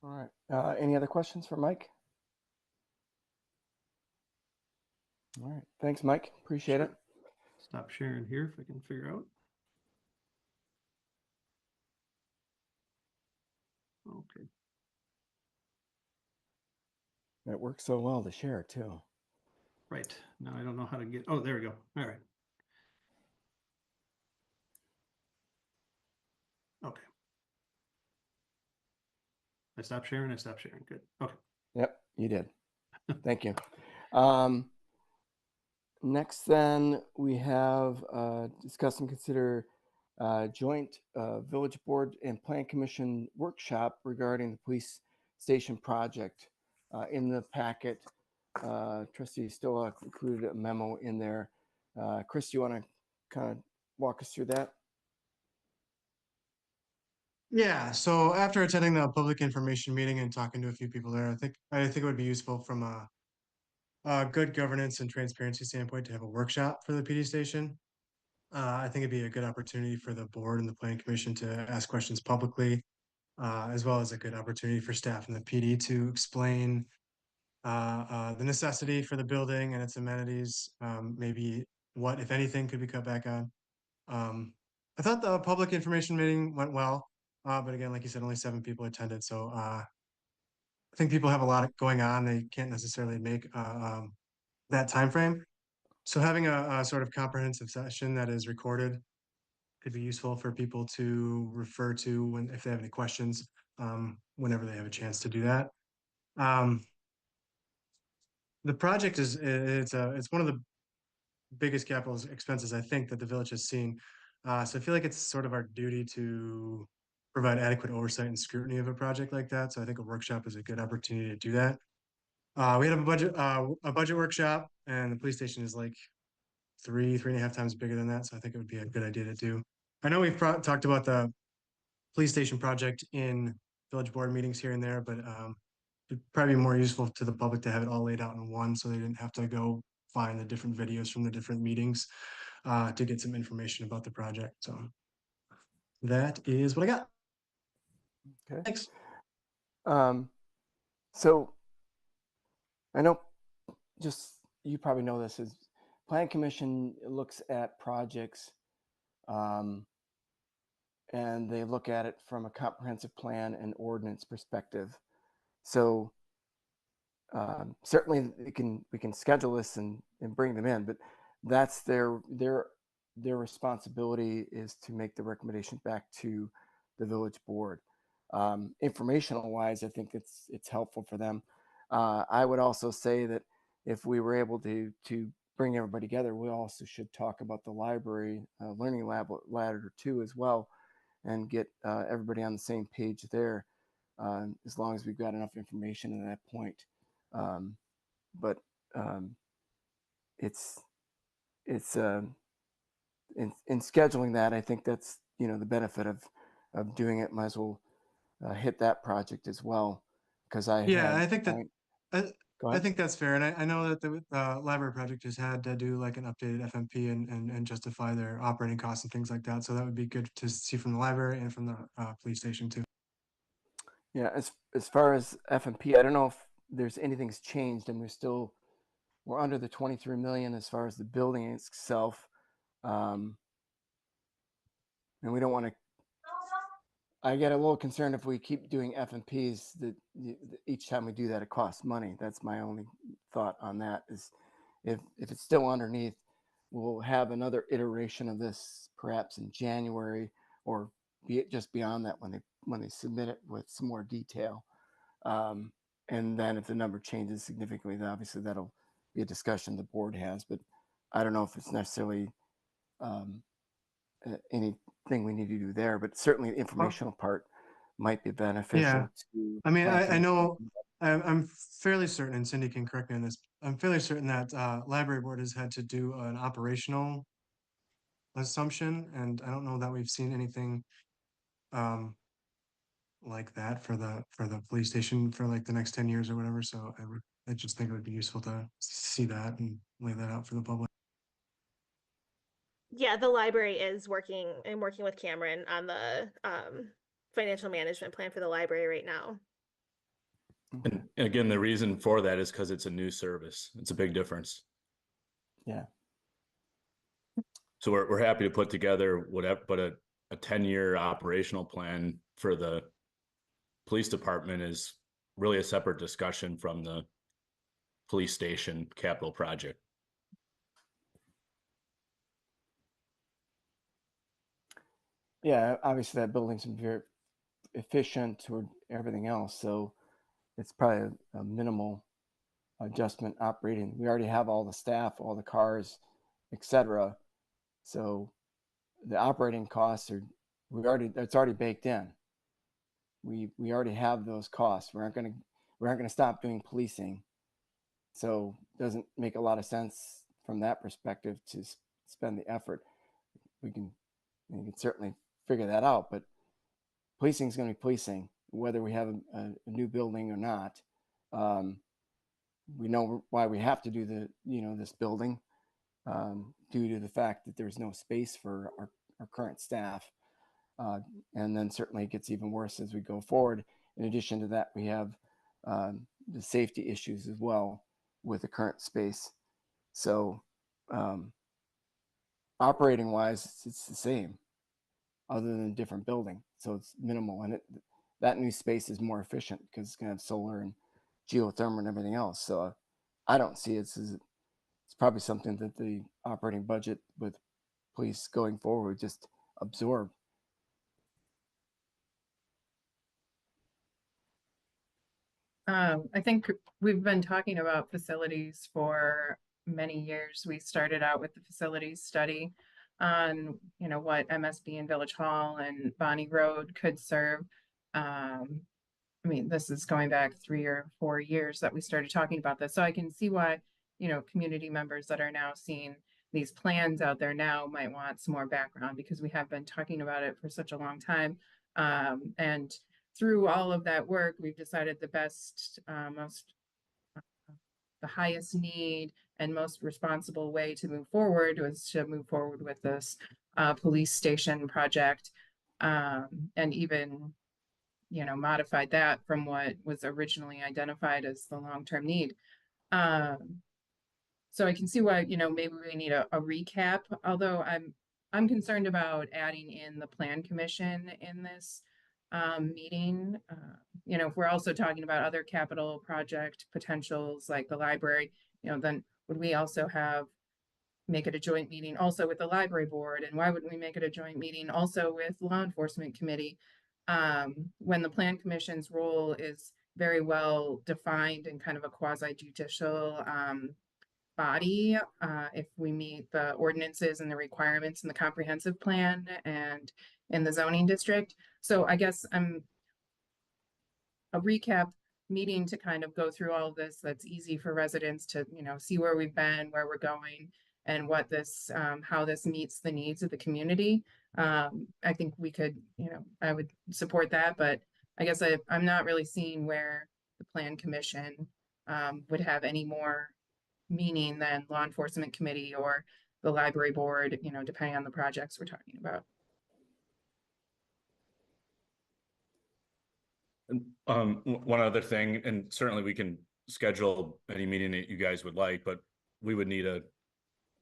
All right. Any other questions for Mike? All right. Thanks, Mike. Appreciate it. Stop sharing here if I can figure out. Okay. It works so well to share too. Right. Now I don't know how to get, oh, there we go. All right. Okay. I stopped sharing. Good. Okay. Yep, you did. Thank you. Next, then we have discuss and consider joint village board and plan commission workshop regarding the police station project. In the packet, Trustee Stoa included a memo in there. Chris, do you want to kind of walk us through that? Yeah, so after attending the public information meeting and talking to a few people there, I think it would be useful from a good governance and transparency standpoint to have a workshop for the PD station. I think it'd be a good opportunity for the board and the planning commission to ask questions publicly, as well as a good opportunity for staff and the PD to explain the necessity for the building and its amenities, maybe what, if anything, could be cut back on. I thought the public information meeting went well, but again, like you said, only 7 people attended, so I think people have a lot going on. They can't necessarily make that time frame. So having a sort of comprehensive session that is recorded could be useful for people to refer to if they have any questions, whenever they have a chance to do that. The project it's one of the biggest capital expenses I think that the village has seen. So I feel like it's sort of our duty to provide adequate oversight and scrutiny of a project like that. So I think a workshop is a good opportunity to do that. We had a budget workshop, and the police station is like 3.5 times bigger than that. So I think it would be a good idea to do. I know we've talked about the police station project in village board meetings here and there, but it'd probably be more useful to the public to have it all laid out in one, so they didn't have to go find the different videos from the different meetings to get some information about the project. So that is what I got. Okay. Thanks. So I know, just you probably know this, is Plan Commission looks at projects and they look at it from a comprehensive plan and ordinance perspective. So certainly we can schedule this and bring them in, but that's their responsibility is to make the recommendation back to the village board. Informational wise, I think it's helpful for them. I would also say that if we were able to bring everybody together, we also should talk about the library learning lab ladder too as well, and get everybody on the same page there, as long as we've got enough information at that point. But it's in scheduling that, I think that's the benefit of doing it. Might as well hit that project as well, because I think that I think that's fair, and I know that the library project has had to do like an updated FMP and justify their operating costs and things like that. So that would be good to see from the library and from the police station too. Yeah, as far as FMP, I don't know if there's anything's changed, and we're under the 23 million as far as the building itself, and we don't want to. I get a little concerned if we keep doing FMPs that each time we do that, it costs money. That's my only thought on that. Is if it's still underneath, we'll have another iteration of this perhaps in January, or just beyond that when they submit it with some more detail. And then if the number changes significantly, then obviously that'll be a discussion the board has, but I don't know if it's necessarily anything we need to do there, but certainly the informational part might be beneficial to. I mean, plan I commission. know, I'm fairly certain, and Cindy can correct me on this, I'm fairly certain that library board has had to do an operational assumption, and I don't know that we've seen anything like that for the police station for like the next 10 years or whatever. So I just think it would be useful to see that and lay that out for the public. Yeah, the library is working. I'm working with Cameron on the financial management plan for the library right now. And again, the reason for that is because it's a new service. It's a big difference. Yeah. So we're happy to put together whatever, but a 10-year operational plan for the police department is really a separate discussion from the police station capital project. Yeah, obviously that building's very efficient toward everything else, so it's probably a minimal adjustment operating. We already have all the staff, all the cars, etc. So the operating costs are it's already baked in. We already have those costs. We aren't going to stop doing policing. So it doesn't make a lot of sense from that perspective to spend the effort. We can certainly figure that out, but policing is going to be policing, whether we have a new building or not. We know why we have to do this building due to the fact that there's no space for our current staff. And then certainly it gets even worse as we go forward. In addition to that, we have the safety issues as well with the current space. So operating wise, it's the same, other than a different building. So it's minimal, and that new space is more efficient because it's going to have solar and geothermal and everything else. So I don't see it as it's probably something that the operating budget with police going forward would just absorb. I think we've been talking about facilities for many years. We started out with the facilities study on, what MSB and Village Hall and Bonnie Road could serve. I mean, this is going back 3 or 4 years that we started talking about this. So I can see why, community members that are now seeing these plans out there now might want some more background, because we have been talking about it for such a long time. And through all of that work, we've decided the best, the highest need and most responsible way to move forward was to move forward with this police station project, and even modified that from what was originally identified as the long-term need. So I can see why, maybe we need a recap, although I'm concerned about adding in the plan commission in this meeting. If we're also talking about other capital project potentials like the library, then would we also make it a joint meeting also with the library board? And why wouldn't we make it a joint meeting also with law enforcement committee? When the plan commission's role is very well defined and kind of a quasi judicial body, if we meet the ordinances and the requirements in the comprehensive plan and in the zoning district. So I guess I'm a recap meeting to kind of go through all of this. That's easy for residents to, see where we've been, where we're going, and what this, how this meets the needs of the community. I think we could, I would support that, but I guess I'm not really seeing where the plan commission would have any more meaning than law enforcement committee or the library board, depending on the projects we're talking about. One other thing, and certainly we can schedule any meeting that you guys would like, but we would need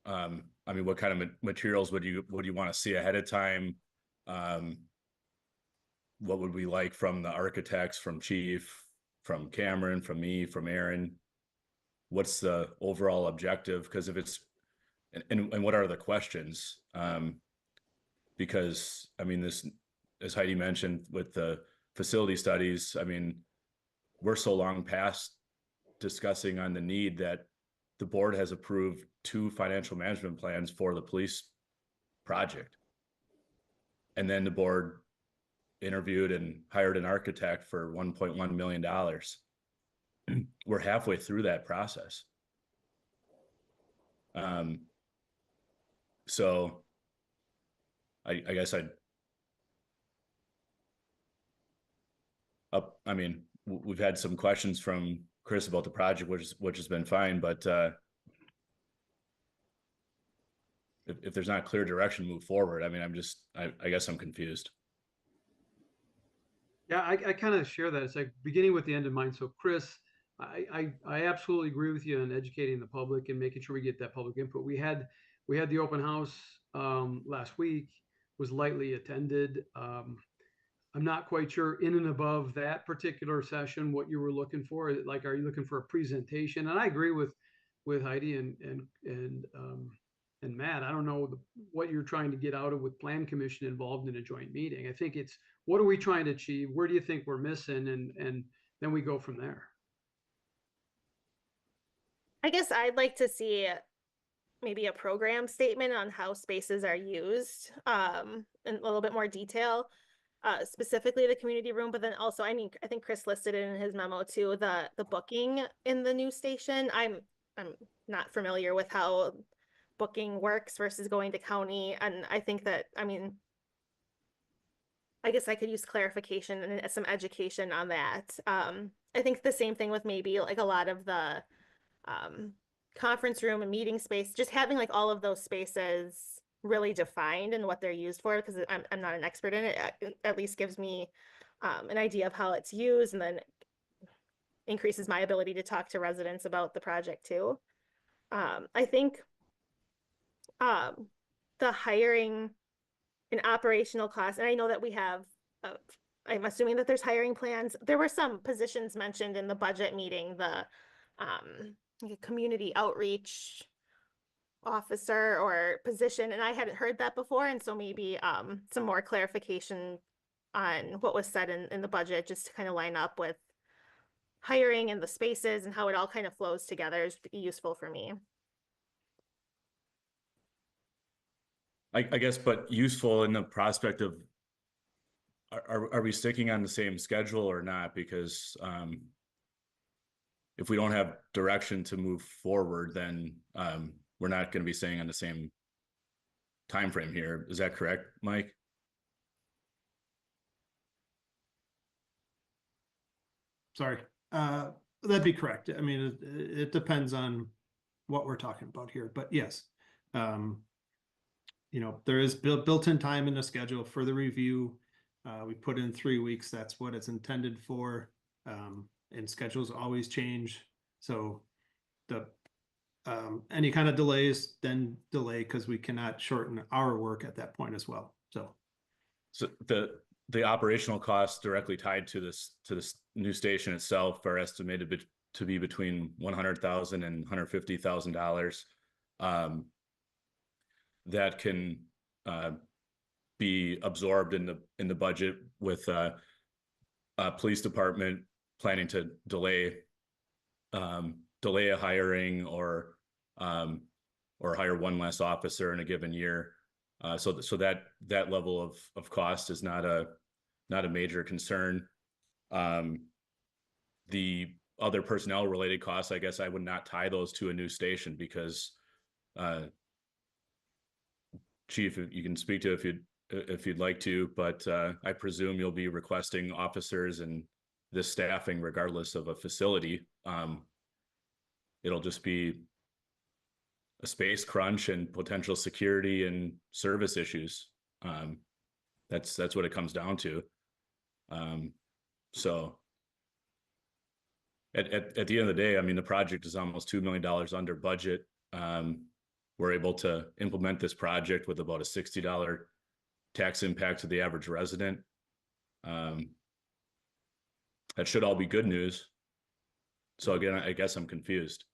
I mean, what kind of materials would you want to see ahead of time? What would we like from the architects, from Chief, from Cameron, from me, from Aaron? What's the overall objective? Because if it's, and what are the questions? Because I mean, this, as Heidi mentioned with the facility studies, I mean, we're so long past discussing on the need that the board has approved 2 financial management plans for the police project. And then the board interviewed and hired an architect for $1.1 million. We're halfway through that process. So I guess I mean, we've had some questions from Chris about the project, which has been fine, but if there's not clear direction to move forward, I mean, I guess I'm confused. Yeah, I kind of share that. It's like beginning with the end in mind. So Chris, I absolutely agree with you on educating the public and making sure we get that public input. We had the open house last week, was lightly attended. I'm not quite sure in and above that particular session what you were looking for. Like, are you looking for a presentation? And I agree with Heidi and Matt. I don't know what you're trying to get out of with Plan Commission involved in a joint meeting. I think it's, what are we trying to achieve? Where do you think we're missing? And then we go from there. I guess I'd like to see maybe a program statement on how spaces are used, in a little bit more detail, specifically the community room, but then also, I mean, I think Chris listed it in his memo too, the booking in the new station. I'm not familiar with how booking works versus going to county, and I think that, I mean, I guess I could use clarification and some education on that. I think the same thing with maybe like a lot of the conference room and meeting space, just having like all of those spaces really defined and what they're used for, because I'm not an expert in it, at least gives me an idea of how it's used, and then increases my ability to talk to residents about the project too. I think the hiring and operational costs, and I know that we have, I'm assuming that there's hiring plans. There were some positions mentioned in the budget meeting, the like a community outreach officer or position, and I hadn't heard that before, and so maybe some more clarification on what was said in the budget, just to kind of line up with hiring and the spaces and how it all kind of flows together, is useful for me. I guess, but useful in the prospect of, are we sticking on the same schedule or not? Because if we don't have direction to move forward, then we're not going to be staying on the same time frame here. Is that correct, Mike? Sorry, that'd be correct. I mean, it depends on what we're talking about here, but yes. You know, there is built-in time in the schedule for the review. We put in 3 weeks. That's what it's intended for. And schedules always change. So the any kind of delays, then delay, because we cannot shorten our work at that point as well. So the operational costs directly tied to this new station itself are estimated to be between $100,000 and $150,000. That can be absorbed in the budget, with police department planning to delay a hiring or hire one less officer in a given year. So that level of cost is not a major concern. The other personnel related costs, I guess I would not tie those to a new station, because Chief, you can speak to if you'd like to, but I presume you'll be requesting officers and this staffing regardless of a facility. It'll just be a space crunch and potential security and service issues. That's what it comes down to. So at the end of the day, I mean, the project is almost $2 million under budget. We're able to implement this project with about a $60 tax impact to the average resident. That should all be good news. So again, I guess I'm confused.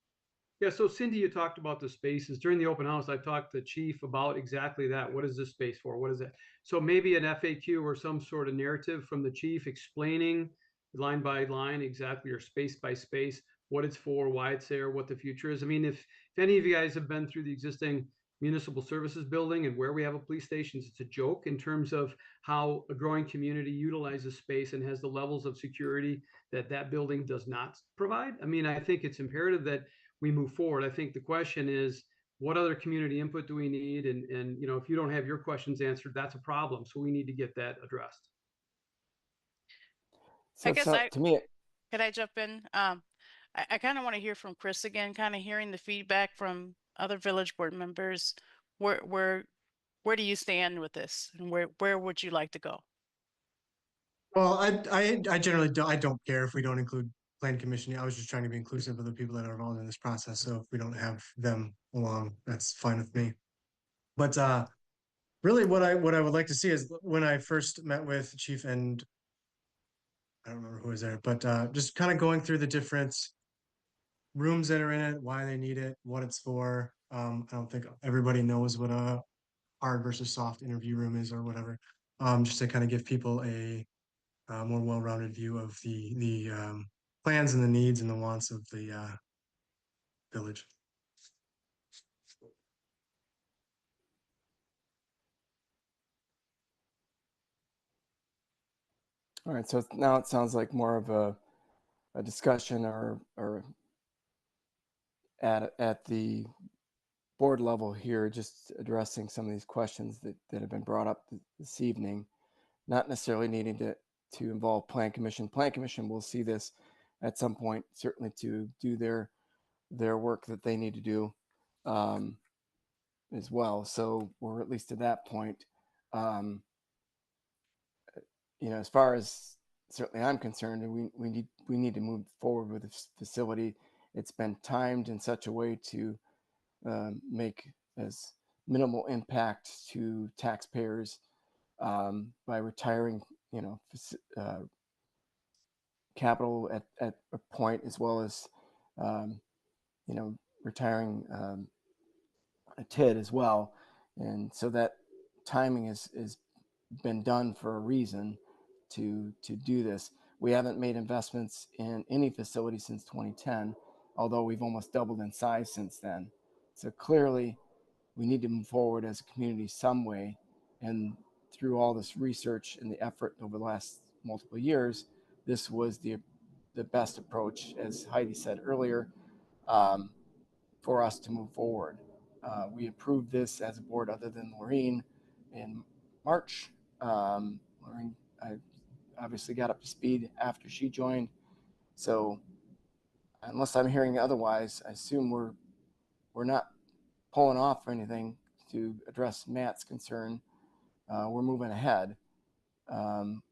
Yeah, so Cindy, you talked about the spaces. During the open house, I talked to Chief about exactly that. What is this space for? What is it? So maybe an FAQ or some sort of narrative from the chief explaining line by line, exactly, or space by space, what it's for, why it's there, what the future is. I mean, if any of you guys have been through the existing municipal services building and where we have a police station, it's a joke in terms of how a growing community utilizes space and has the levels of security that that building does not provide. I mean, I think it's imperative that we move forward. I think the question is, what other community input do we need? And you know, if you don't have your questions answered, that's a problem. So we need to get that addressed. So I guess to me, could I jump in? I kind of want to hear from Chris again, kind of hearing the feedback from other village board members. Where do you stand with this, and where would you like to go? Well, I generally don't care if we don't include plan commission. I was just trying to be inclusive of the people that are involved in this process. So if we don't have them along, that's fine with me. But really what I would like to see is when I first met with Chief, and I don't remember who was there, but just kind of going through the different rooms that are in it, why they need it, what it's for. I don't think everybody knows what a hard versus soft interview room is or whatever. Just to kind of give people a more well-rounded view of the plans and the needs and the wants of the village. all right. So now it sounds like more of a discussion or at the board level here, just addressing some of these questions that have been brought up this evening, not necessarily needing to involve plan commission. Plan commission will see this at some point, certainly to do their work that they need to do as well. So we're at least at that point. You know, as far as certainly I'm concerned, we need to move forward with this facility. It's been timed in such a way to make as minimal impact to taxpayers by retiring, you know, capital at a point, as well as, you know, retiring a TID as well. And so that timing is been done for a reason to do this. We haven't made investments in any facility since 2010, although we've almost doubled in size since then. So clearly, we need to move forward as a community some way. And through all this research and the effort over the last multiple years, this was the best approach, as Heidi said earlier, for us to move forward. We approved this as a board, other than Laureen, in March. Laureen, I obviously got up to speed after she joined. So unless I'm hearing otherwise, I assume we're not pulling off or anything to address Matt's concern. We're moving ahead.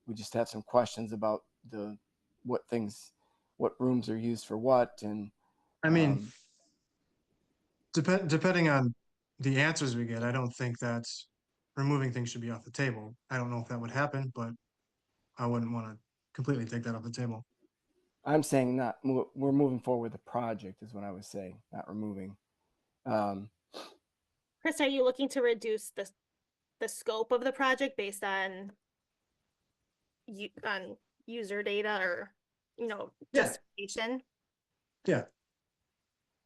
We just have some questions about what rooms are used for what, and I mean, depending on the answers we get, I don't think that removing things should be off the table. I don't know if that would happen, but I wouldn't want to completely take that off the table. I'm saying we're moving forward with the project is what I was saying, not removing. Chris, are you looking to reduce the scope of the project based on user data or, you know, justification? Yeah.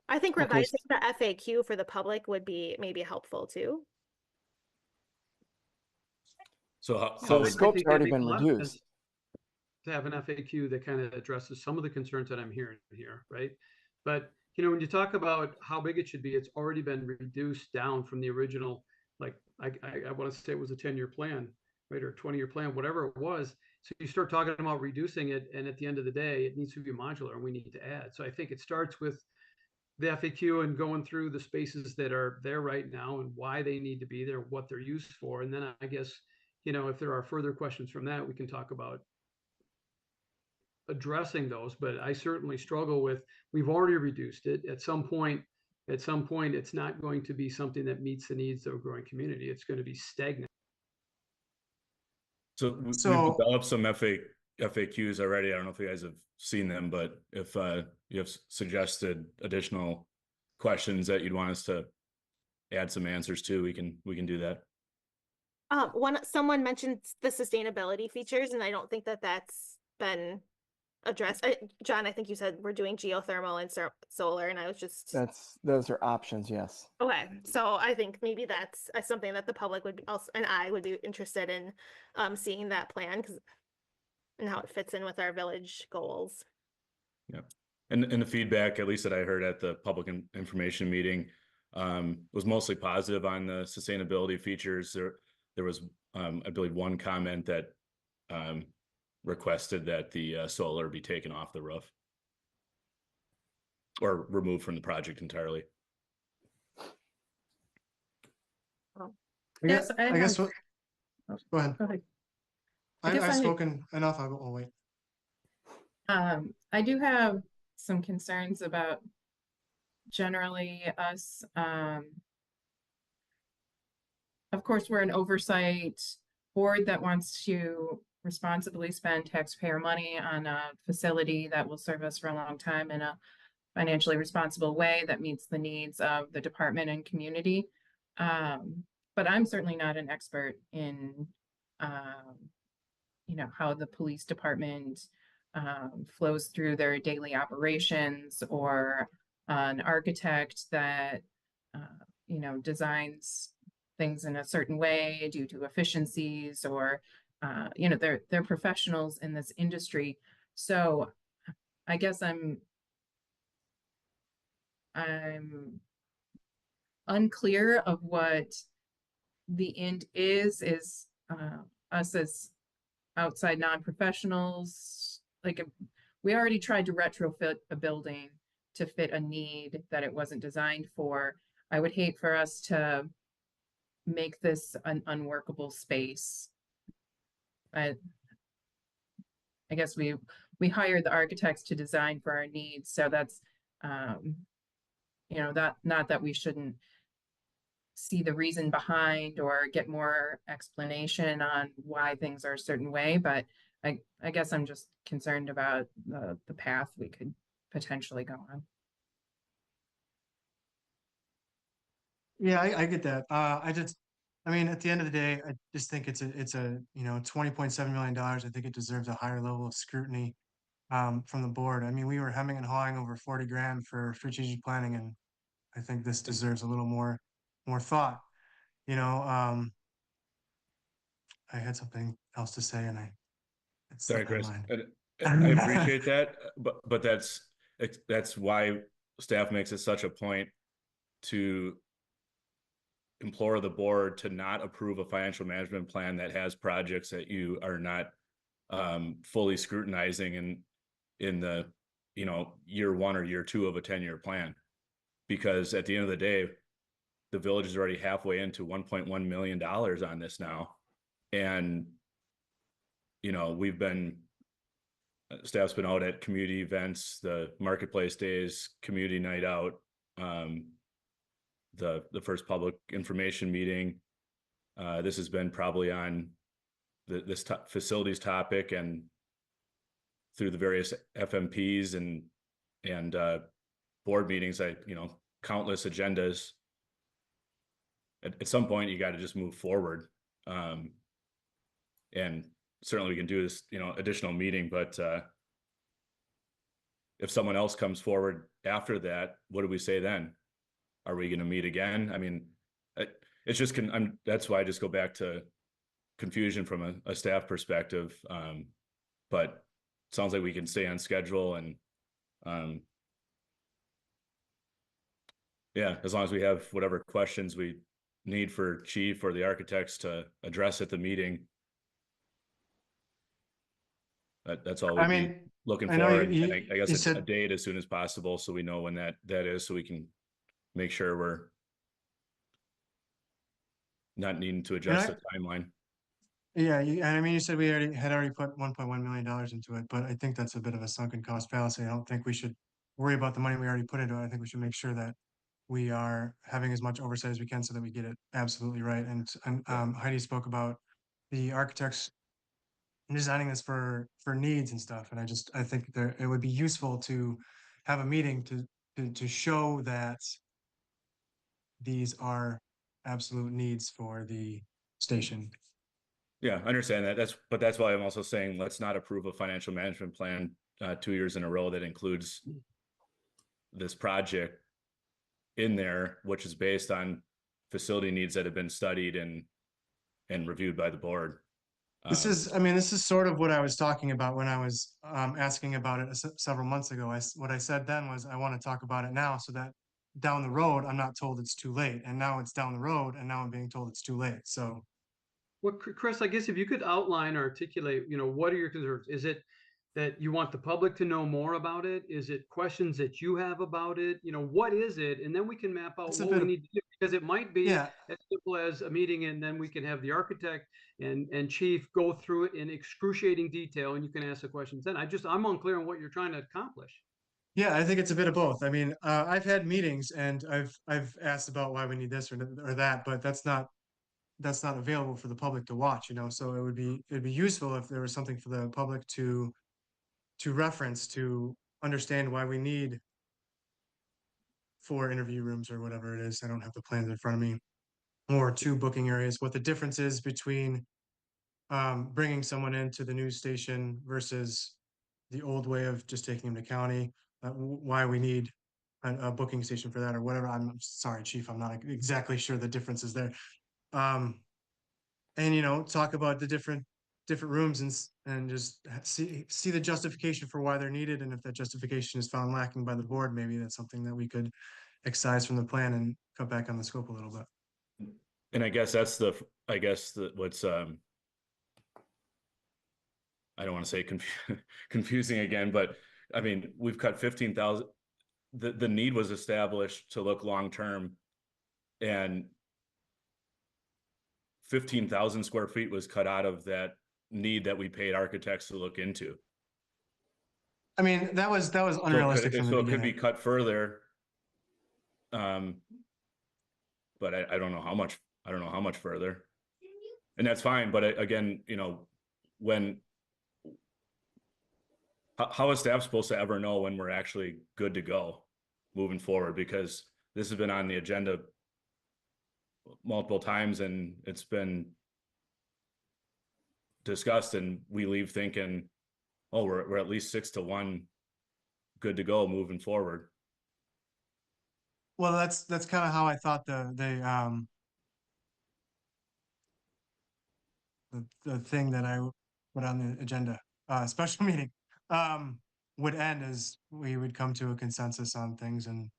I think revising the FAQ for the public would be maybe helpful too. So the scope's already been reduced. To have an FAQ that kind of addresses some of the concerns that I'm hearing here, right? But you know, when you talk about how big it should be, it's already been reduced down from the original. Like I want to say it was a 10-year plan, right, or 20-year plan, whatever it was. So you start talking about reducing it, and at the end of the day, it needs to be modular, and we need to add. So I think it starts with the FAQ and going through the spaces that are there right now and why they need to be there, what they're used for, and then I guess, you know, if there are further questions from that, we can talk about addressing those. But I certainly struggle with, we've already reduced it. At some point, it's not going to be something that meets the needs of a growing community. It's going to be stagnant. So we've developed some FAQs already. I don't know if you guys have seen them, but if you have suggested additional questions that you'd want us to add some answers to, we can do that. Someone mentioned the sustainability features, and I don't think that that's been address? John, I think you said we're doing geothermal and solar, and I was just Those are options, yes. okay. So I think maybe that's something that the public would be also, and I would be interested in seeing that plan and how it fits in with our village goals. Yeah. And the feedback, at least that I heard at the public information meeting, was mostly positive on the sustainability features. There was, I believe, one comment that requested that the solar be taken off the roof or removed from the project entirely. Yes, I I guess have- what, go ahead. Go ahead. I've spoken enough. I'll wait. I do have some concerns about generally us. Of course, we're an oversight board that wants to responsibly spend taxpayer money on a facility that will serve us for a long time in a financially responsible way that meets the needs of the department and community. But I'm certainly not an expert in, how the police department flows through their daily operations, or an architect that, designs things in a certain way due to efficiencies, or, they're professionals in this industry. So I guess I'm unclear of what the end is us as outside non-professionals. Like, we already tried to retrofit a building to fit a need that it wasn't designed for. I would hate for us to make this an unworkable space. I guess we hired the architects to design for our needs, so that's not that we shouldn't see the reason behind or get more explanation on why things are a certain way, but I guess I'm just concerned about the path we could potentially go on. Yeah, I get that. I mean, at the end of the day, I just think it's a $20.7 million. I think it deserves a higher level of scrutiny from the board. I mean, we were hemming and hawing over 40 grand for strategic planning, and I think this deserves a little more thought. I had something else to say, and it Sorry, slipped my Chris. mind. I appreciate that, but that's why staff makes it such a point to implore the board to not approve a financial management plan that has projects that you are not fully scrutinizing in the year one or year two of a 10-year plan, because at the end of the day, the village is already halfway into $1.1 million on this now, and staff's been out at community events, the marketplace days, community night out, the first public information meeting. This has been probably on this facilities topic, and through the various FMPs and board meetings, countless agendas. At some point, you got to just move forward, and certainly we can do this, additional meeting, but if someone else comes forward after that, what do we say then? Are we going to meet again? I mean, it's just, that's why I just go back to confusion from a staff perspective. But it sounds like we can stay on schedule, and yeah, as long as we have whatever questions we need for chief or the architects to address at the meeting. That's all we'd be looking for. And I guess a date as soon as possible, so we know when that is, so we can make sure we're not needing to adjust the timeline. Yeah, I mean, you said we had already put $1.1 million into it, but I think that's a bit of a sunken cost fallacy. I don't think we should worry about the money we already put into it. I think we should make sure that we are having as much oversight as we can so that we get it absolutely right. And Heidi spoke about the architects designing this for needs and stuff. And I think it would be useful to have a meeting to show that these are absolute needs for the station. Yeah, I understand that. That's why I'm also saying let's not approve a financial management plan 2 years in a row that includes this project in there, which is based on facility needs that have been studied and reviewed by the board. This is, I mean, this is sort of what I was talking about when I was asking about it several months ago. What I said then was I want to talk about it now so that down the road, I'm not told it's too late. And now it's down the road and now I'm being told it's too late. So Well, Chris, I guess if you could outline or articulate, what are your concerns? Is it that you want the public to know more about it? Is it questions that you have about it? What is it? And then we can map out it's a what bit we of, need to do, because it might be yeah, as simple as a meeting, and then we can have the architect and chief go through it in excruciating detail, and you can ask the questions then. I'm unclear on what you're trying to accomplish. yeah, I think it's a bit of both. I mean, I've had meetings and I've asked about why we need this or that, but that's not available for the public to watch, so it'd be useful if there was something for the public to reference, to understand why we need 4 interview rooms or whatever it is. I don't have the plans in front of me. Or 2 booking areas, what the difference is between bringing someone into the news station versus the old way of just taking them to county, why we need a booking station for that or whatever. I'm sorry, chief, I'm not exactly sure the differences there. And talk about the different rooms and just see the justification for why they're needed, and if that justification is found lacking by the board, maybe that's something that we could excise from the plan and cut back on the scope a little bit. And I guess what's I don't want to say confusing again, but I mean, we've cut 15,000. The need was established to look long term, and 15,000 square feet was cut out of that need that we paid architects to look into. I mean, that was unrealistic from the So it beginning. could be cut further. But I don't know how much. I don't know how much further, and that's fine. But again, how is staff supposed to ever know when we're actually good to go moving forward? Because this has been on the agenda multiple times and it's been discussed, and we leave thinking, oh, we're at least 6-1 good to go moving forward. Well, that's kind of how I thought the thing that I put on the agenda, special meeting, would end as we would come to a consensus on things and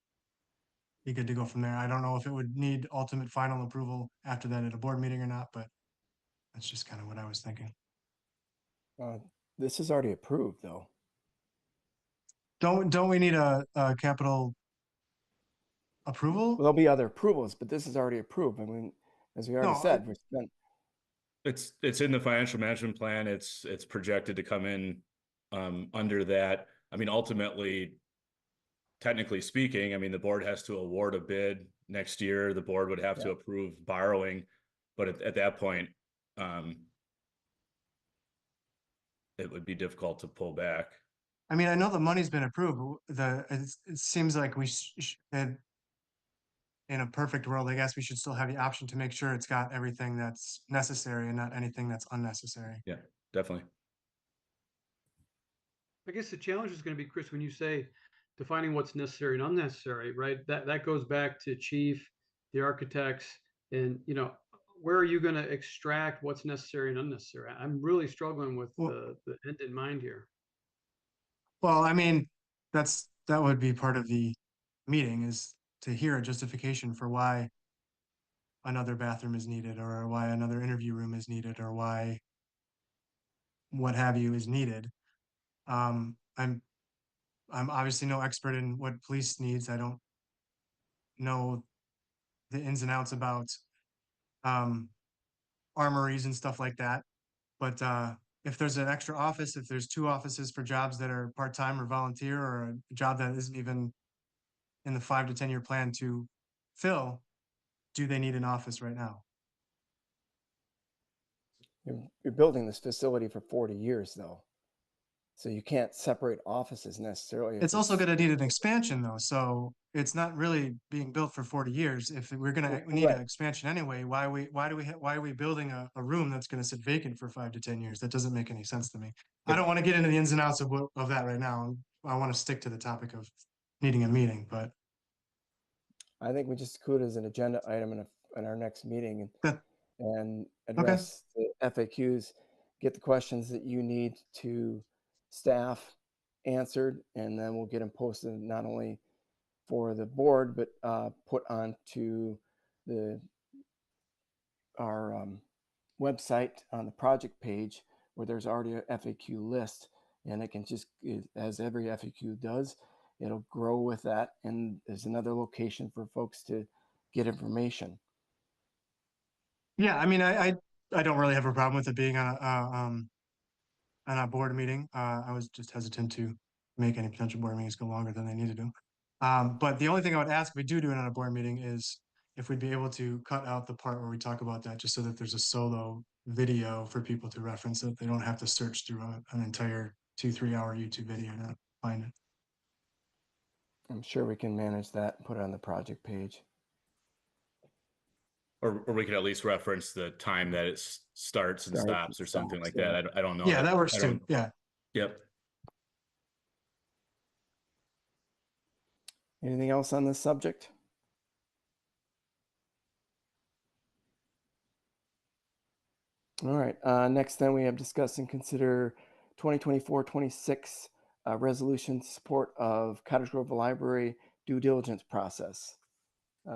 be good to go from there. I don't know if it would need ultimate final approval after that at a board meeting or not, but that's just kind of what I was thinking. This is already approved, though. Don't we need a capital approval? Well, there'll be other approvals, but this is already approved. I mean, as we already No, said, we spent. It's in the financial management plan. It's projected to come in under that. I mean, ultimately, technically speaking, I mean, the board has to award a bid next year. The board would have to approve borrowing, but at that point, it would be difficult to pull back. I mean, I know the money's been approved. It seems like we should, in a perfect world, I guess we should still have the option to make sure it's got everything that's necessary and not anything that's unnecessary. Yeah, definitely. I guess the challenge is going to be, Chris, when you say defining what's necessary and unnecessary, right? That goes back to chief, the architects, and where are you going to extract what's necessary and unnecessary? I'm really struggling with the end in mind here. Well, I mean, that would be part of the meeting, is to hear a justification for why another bathroom is needed, or why another interview room is needed, or why what have you is needed. I'm obviously no expert in what police needs. I don't know the ins and outs about armories and stuff like that. But if there's an extra office, if there's 2 offices for jobs that are part-time or volunteer, or a job that isn't even in the 5 to 10 year plan to fill, do they need an office right now? You're building this facility for 40 years, though. So you can't separate offices necessarily. if It's also gonna need an expansion though, so it's not really being built for 40 years. If we're gonna need Right. an expansion anyway, why are we building a room that's gonna sit vacant for 5 to 10 years? That doesn't make any sense to me. I don't want to get into the ins and outs of that right now. I want to stick to the topic of needing a meeting, but I think we just include it as an agenda item in our next meeting That- and address the FAQs, get the questions that you need to staff answered, and then we'll get them posted not only for the board, but put onto our website on the project page where there's already a FAQ list, and it can just, as every FAQ does, it'll grow with that, and there's another location for folks to get information. yeah, I mean, I don't really have a problem with it being on a board meeting. I was just hesitant to make any potential board meetings go longer than they need to do. But the only thing I would ask if we do it on a board meeting is if we'd be able to cut out the part where we talk about that, just so that there's a solo video for people to reference it. They don't have to search through an entire 2-3 hour YouTube video to find it. I'm sure we can manage that and put it on the project page. Or we could at least reference the time that it starts and stops or something like that. I don't know. Yeah, that works too. Yeah. Yep. Anything else on this subject? All right. Next, then we have discuss and consider 2024-26 resolution support of Cottage Grove Library due diligence process.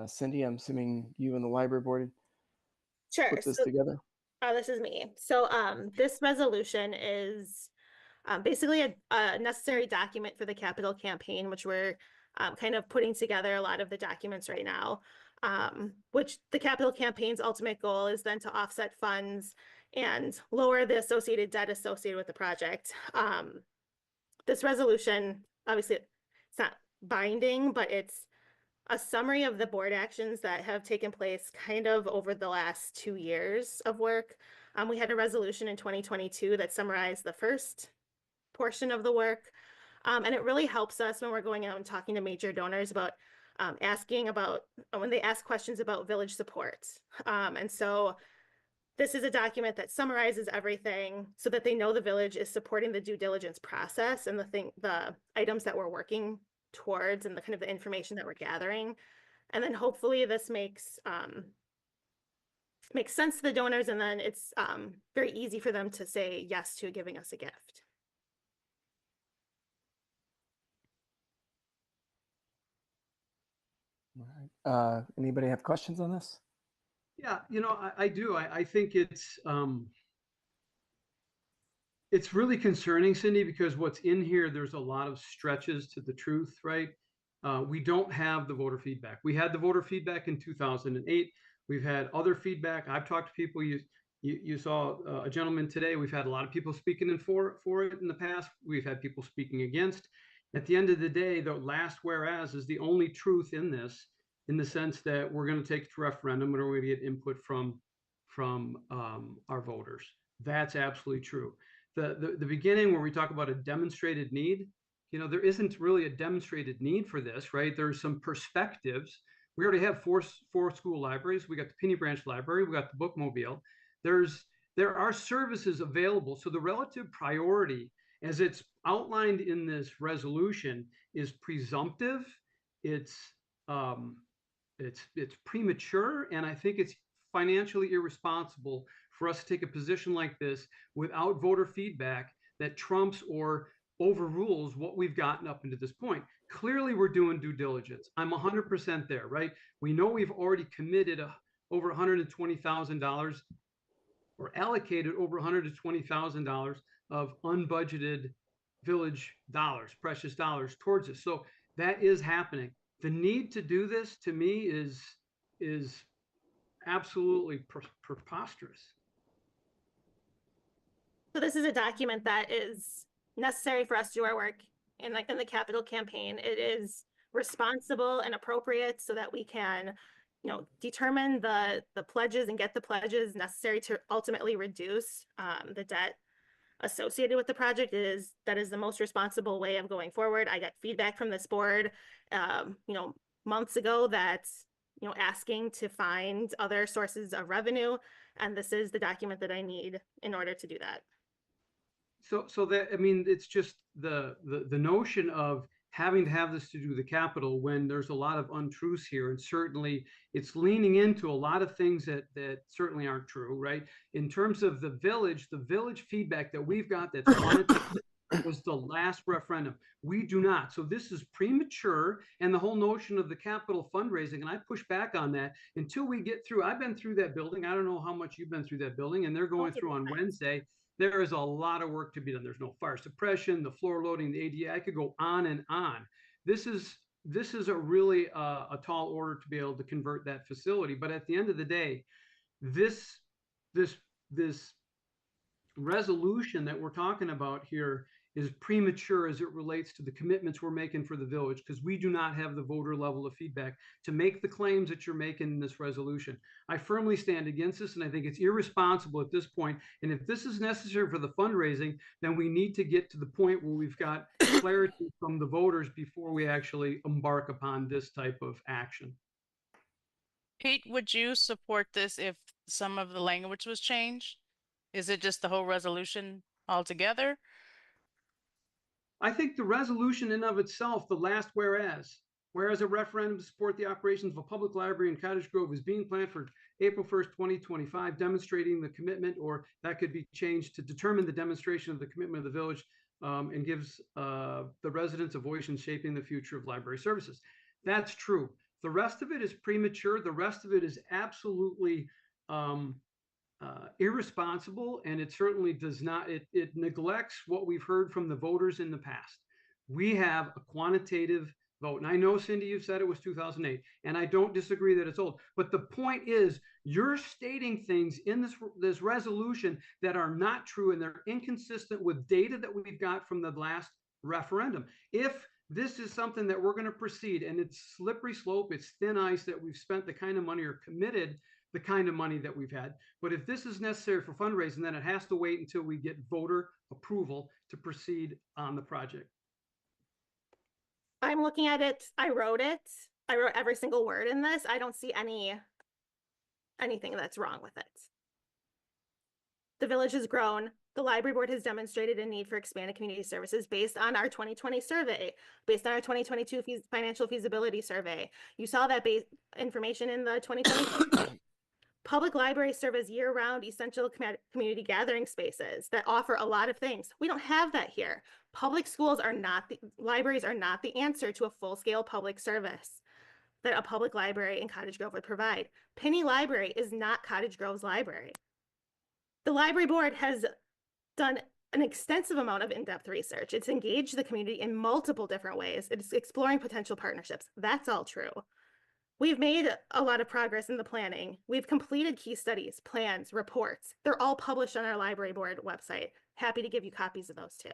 Cindy, I'm assuming you and the library board Sure. put this together. This is me. So this resolution is basically a necessary document for the capital campaign, which we're kind of putting together a lot of the documents right now, which the capital campaign's ultimate goal is then to offset funds and lower the associated debt associated with the project. This resolution, obviously, it's not binding, but it's a summary of the board actions that have taken place kind of over the last 2 years of work. We had a resolution in 2022 that summarized the first portion of the work. And it really helps us when we're going out and talking to major donors about asking about when they ask questions about village support. And so this is a document that summarizes everything so that they know the village is supporting the due diligence process and the items that we're working towards and the kind of the information that we're gathering. And then hopefully this makes sense to the donors, and then it's very easy for them to say yes to giving us a gift. All right. Anybody have questions on this? Yeah, I do. I think it's really concerning, Cindy, because what's in here, there's a lot of stretches to the truth, right? We don't have the voter feedback. We had the voter feedback in 2008. We've had other feedback. I've talked to people. You saw a gentleman today. We've had a lot of people speaking in for it in the past. We've had people speaking against. At the end of the day, the last whereas is the only truth in this, in the sense that we're going to take it to referendum and we're going to get input from our voters. That's absolutely true. The beginning where we talk about a demonstrated need, there isn't really a demonstrated need for this, right? There's some perspectives. We already have four school libraries. We got the Penny Branch Library. We got the Bookmobile. There are services available. So the relative priority, as it's outlined in this resolution, is presumptive. It's premature, and I think it's financially irresponsible for us to take a position like this without voter feedback that trumps or overrules what we've gotten up into this point. Clearly, we're doing due diligence. I'm 100% there, right? We know we've already committed over $120,000 or allocated over $120,000 of unbudgeted village dollars, precious dollars towards us. So that is happening. The need to do this, to me, is absolutely preposterous. So this is a document that is necessary for us to do our work in the capital campaign. It is responsible and appropriate so that we can, determine the pledges and get the pledges necessary to ultimately reduce the debt associated with the project. That is the most responsible way of going forward. I got feedback from this board, months ago that, asking to find other sources of revenue, and this is the document that I need in order to do that. So that, I mean, it's just the notion of having to have this to do the capital when there's a lot of untruths here, and certainly it's leaning into a lot of things that certainly aren't true, right? In terms of the village feedback that we've got that's quantitative was the last referendum. We do not. So this is premature, and the whole notion of the capital fundraising, and I push back on that until we get through. I've been through that building. I don't know how much you've been through that building, and they're going through on Wednesday. There is a lot of work to be done. There's no fire suppression, the floor loading, the ADA. I could go on and on. This is a really a tall order to be able to convert that facility. But at the end of the day, this resolution that we're talking about here is premature as it relates to the commitments we're making for the village, because we do not have the voter level of feedback to make the claims that you're making in this resolution. I firmly stand against this, and I think it's irresponsible at this point. And if this is necessary for the fundraising, then we need to get to the point where we've got clarity from the voters before we actually embark upon this type of action. Pete, would you support this if some of the language was changed? Is it just the whole resolution altogether? I think the resolution in of itself, the last whereas a referendum to support the operations of a public library in Cottage Grove is being planned for April 1st, 2025, demonstrating the commitment, or that could be changed to determine the demonstration of the commitment of the village, and gives the residents a voice in shaping the future of library services. That's true. The rest of it is premature. The rest of it is absolutely irresponsible, and it certainly does not, it neglects what we've heard from the voters in the past. We have a quantitative vote, and I know, Cindy, you've said it was 2008, and I don't disagree that it's old, but the point is you're stating things in this resolution that are not true, and they're inconsistent with data that we've got from the last referendum. If this is something that we're going to proceed, and it's slippery slope, it's thin ice that we've spent the kind of money or committed the kind of money that we've had. But if this is necessary for fundraising, then it has to wait until we get voter approval to proceed on the project. I'm looking at it. I wrote every single word in this. I don't see anything that's wrong with it. The village has grown. The library board has demonstrated a need for expanded community services based on our 2020 survey, based on our 2022 financial feasibility survey. You saw that information in the 2020 Public libraries serve as year-round essential community gathering spaces that offer a lot of things. We don't have that here. Public schools are not, libraries are not the answer to a full-scale public service that a public library in Cottage Grove would provide. Penny Library is not Cottage Grove's library. The library board has done an extensive amount of in-depth research. It's engaged the community in multiple different ways. It's exploring potential partnerships. That's all true. We've made a lot of progress in the planning. We've completed key studies, plans, reports. They're all published on our library board website. Happy to give you copies of those too.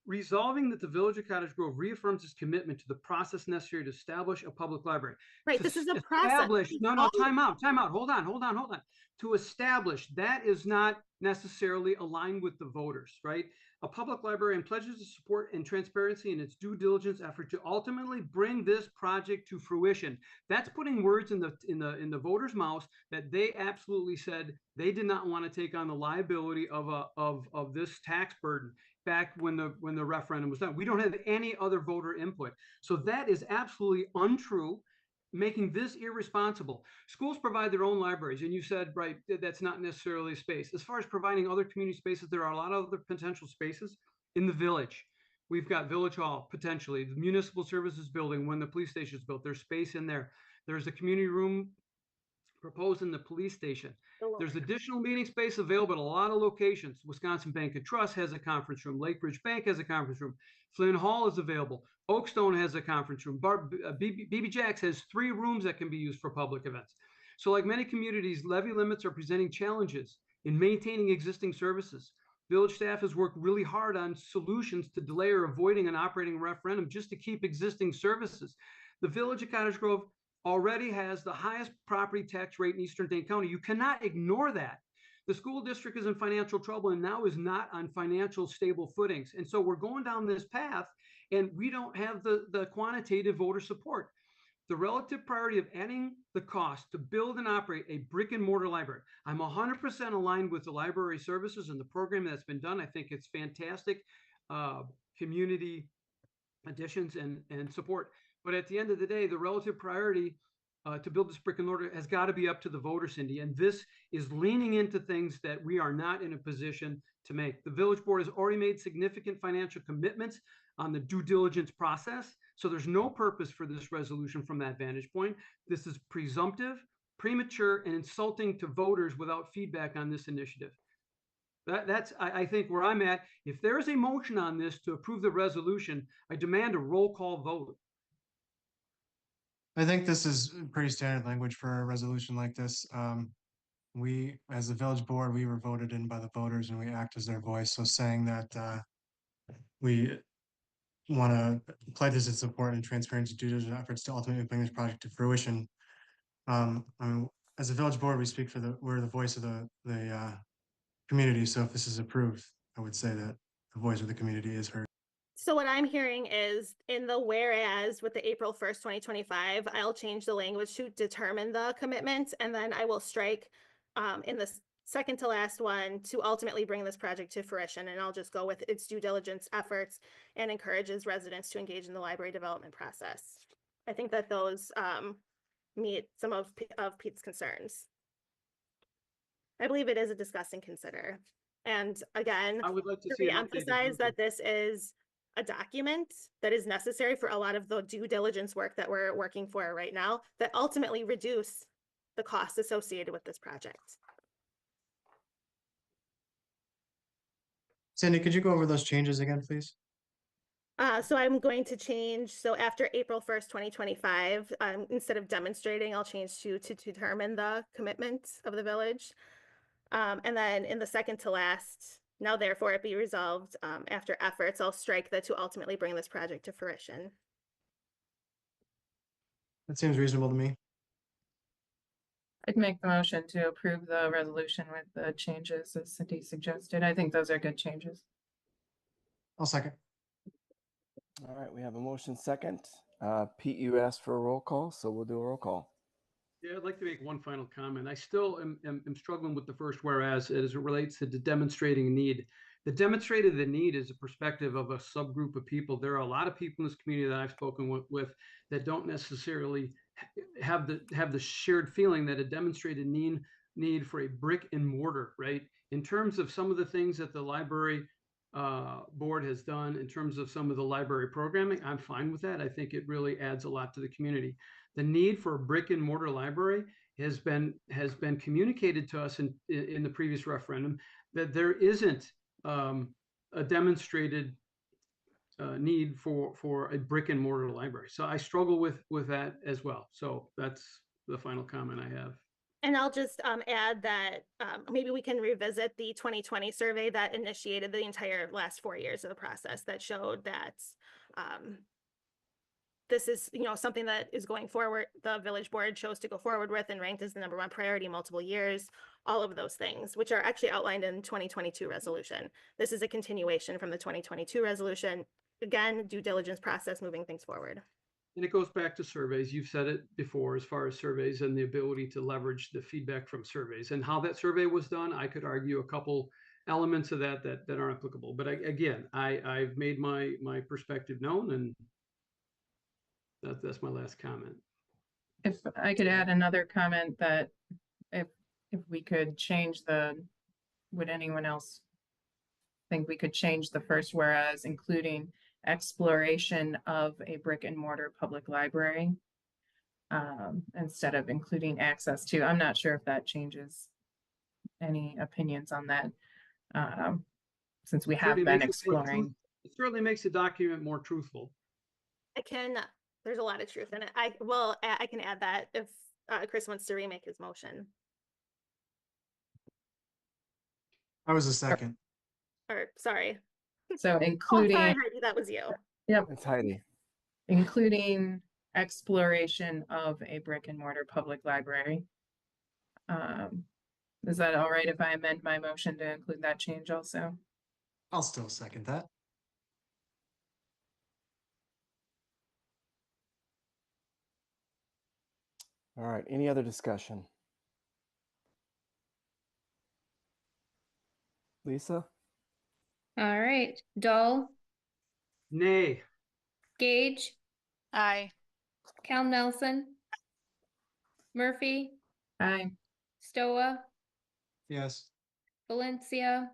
Resolving that the Village of Cottage Grove reaffirms its commitment to the process necessary to establish a public library. Right, this is a process. No, time out. Hold on. To establish, that is not necessarily aligned with the voters, right? A public librarian pledges to support and transparency in its due diligence effort to ultimately bring this project to fruition. That's putting words in the voters' mouths that they absolutely said they did not want to take on the liability of this tax burden back when the referendum was done. We don't have any other voter input. So that is absolutely untrue, making this irresponsible. Schools provide their own libraries, and you said, right, that's not necessarily a space. As far as providing other community spaces, there are a lot of other potential spaces in the village. We've got Village Hall, potentially, the Municipal Services Building, when the police station is built, there's space in there. There's a community room proposed in the police station. There's additional meeting space available at a lot of locations. Wisconsin Bank and Trust has a conference room. Lake Ridge Bank has a conference room. Flynn Hall is available. Oakstone has a conference room. BB Jacks has 3 rooms that can be used for public events. So like many communities, levy limits are presenting challenges in maintaining existing services. Village staff has worked really hard on solutions to delay or avoiding an operating referendum just to keep existing services. The Village of Cottage Grove already has the highest property tax rate in Eastern Dane County. You cannot ignore that. the school district is in financial trouble and now is not on financial stable footings. And so we're going down this path and we don't have the quantitative voter support. The relative priority of adding the cost to build and operate a brick and mortar library. I'm 100% aligned with the library services and the program that's been done. I think it's fantastic community additions and support. But at the end of the day, the relative priority to build this brick and mortar has got to be up to the voter, Cindy. And this is leaning into things that we are not in a position to make. The village board has already made significant financial commitments on the due diligence process. So there's no purpose for this resolution from that vantage point. This is presumptive, premature, and insulting to voters without feedback on this initiative. That's, I think, where I'm at. If there is a motion on this to approve the resolution, I demand a roll call vote. I think this is pretty standard language for a resolution like this. We, as the village board, we were voted in by the voters and we act as their voice. So saying that we want to pledge this in support and transparency due diligence efforts to ultimately bring this project to fruition. I mean, as a village board, we're the voice of the community. So if this is approved, I would say that the voice of the community is heard. So what I'm hearing is in the whereas with the April 1st, 2025, I'll change the language to determine the commitment, and then I will strike in the second to last one to ultimately bring this project to fruition. And I'll just go with its due diligence efforts and encourages residents to engage in the library development process. I think that those meet some of Pete's concerns. I believe it is a discuss and consider. And again, I would like to to see reemphasize that this is a document that is necessary for a lot of the due diligence work that we're working for right now that ultimately reduce the costs associated with this project. Cindy, could you go over those changes again, please? So I'm going to change, so after April 1st, 2025, instead of demonstrating, I'll change to determine the commitment of the village. And then in the second to last, now therefore it be resolved, after efforts, I'll strike the to ultimately bring this project to fruition. That seems reasonable to me. I'd make the motion to approve the resolution with the changes as Cindy suggested. I think those are good changes. I'll second. All right, we have a motion second. Pete, you asked for a roll call, so we'll do a roll call. Yeah, I'd like to make one final comment. I still am struggling with the first whereas as it relates to the demonstrating need. The demonstrated the need is a perspective of a subgroup of people. There are a lot of people in this community that I've spoken with that don't necessarily have the shared feeling that a demonstrated need for a brick and mortar, right? In terms of some of the things that the library board has done in terms of some of the library programming, I'm fine with that. I think it really adds a lot to the community. The need for a brick and mortar library has been communicated to us in the previous referendum that there isn't a demonstrated need for a brick and mortar library. So I struggle with that as well. So that's the final comment I have. And I'll just add that maybe we can revisit the 2020 survey that initiated the entire last 4 years of the process that showed that this is, something that is going forward. The village board chose to go forward with and ranked as the #1 priority multiple years, all of those things, which are actually outlined in 2022 resolution. This is a continuation from the 2022 resolution. Again, due diligence process, moving things forward. And it goes back to surveys. You've said it before as far as surveys and the ability to leverage the feedback from surveys and how that survey was done. I could argue a couple elements of that aren't applicable. But again, I've made my perspective known, and that's my last comment. If I could add another comment that if we could change would anyone else think we could change the first whereas, including exploration of a brick and mortar public library instead of including access to? I'm not sure if that changes any opinions on that, since we have been exploring. It certainly makes the document more truthful. There's a lot of truth in it. I can add that if Chris wants to remake his motion. I was a second. Or sorry. So including, sorry, Heidi, that was you. Yep. It's Heidi. Including exploration of a brick and mortar public library. Is that all right if I amend my motion to include that change also? I'll still second that. All right, any other discussion? Lisa? All right, Dahl, Nay. Gage, Aye. Cal Nelson, Murphy, Aye. Stoa, Yes. Valencia,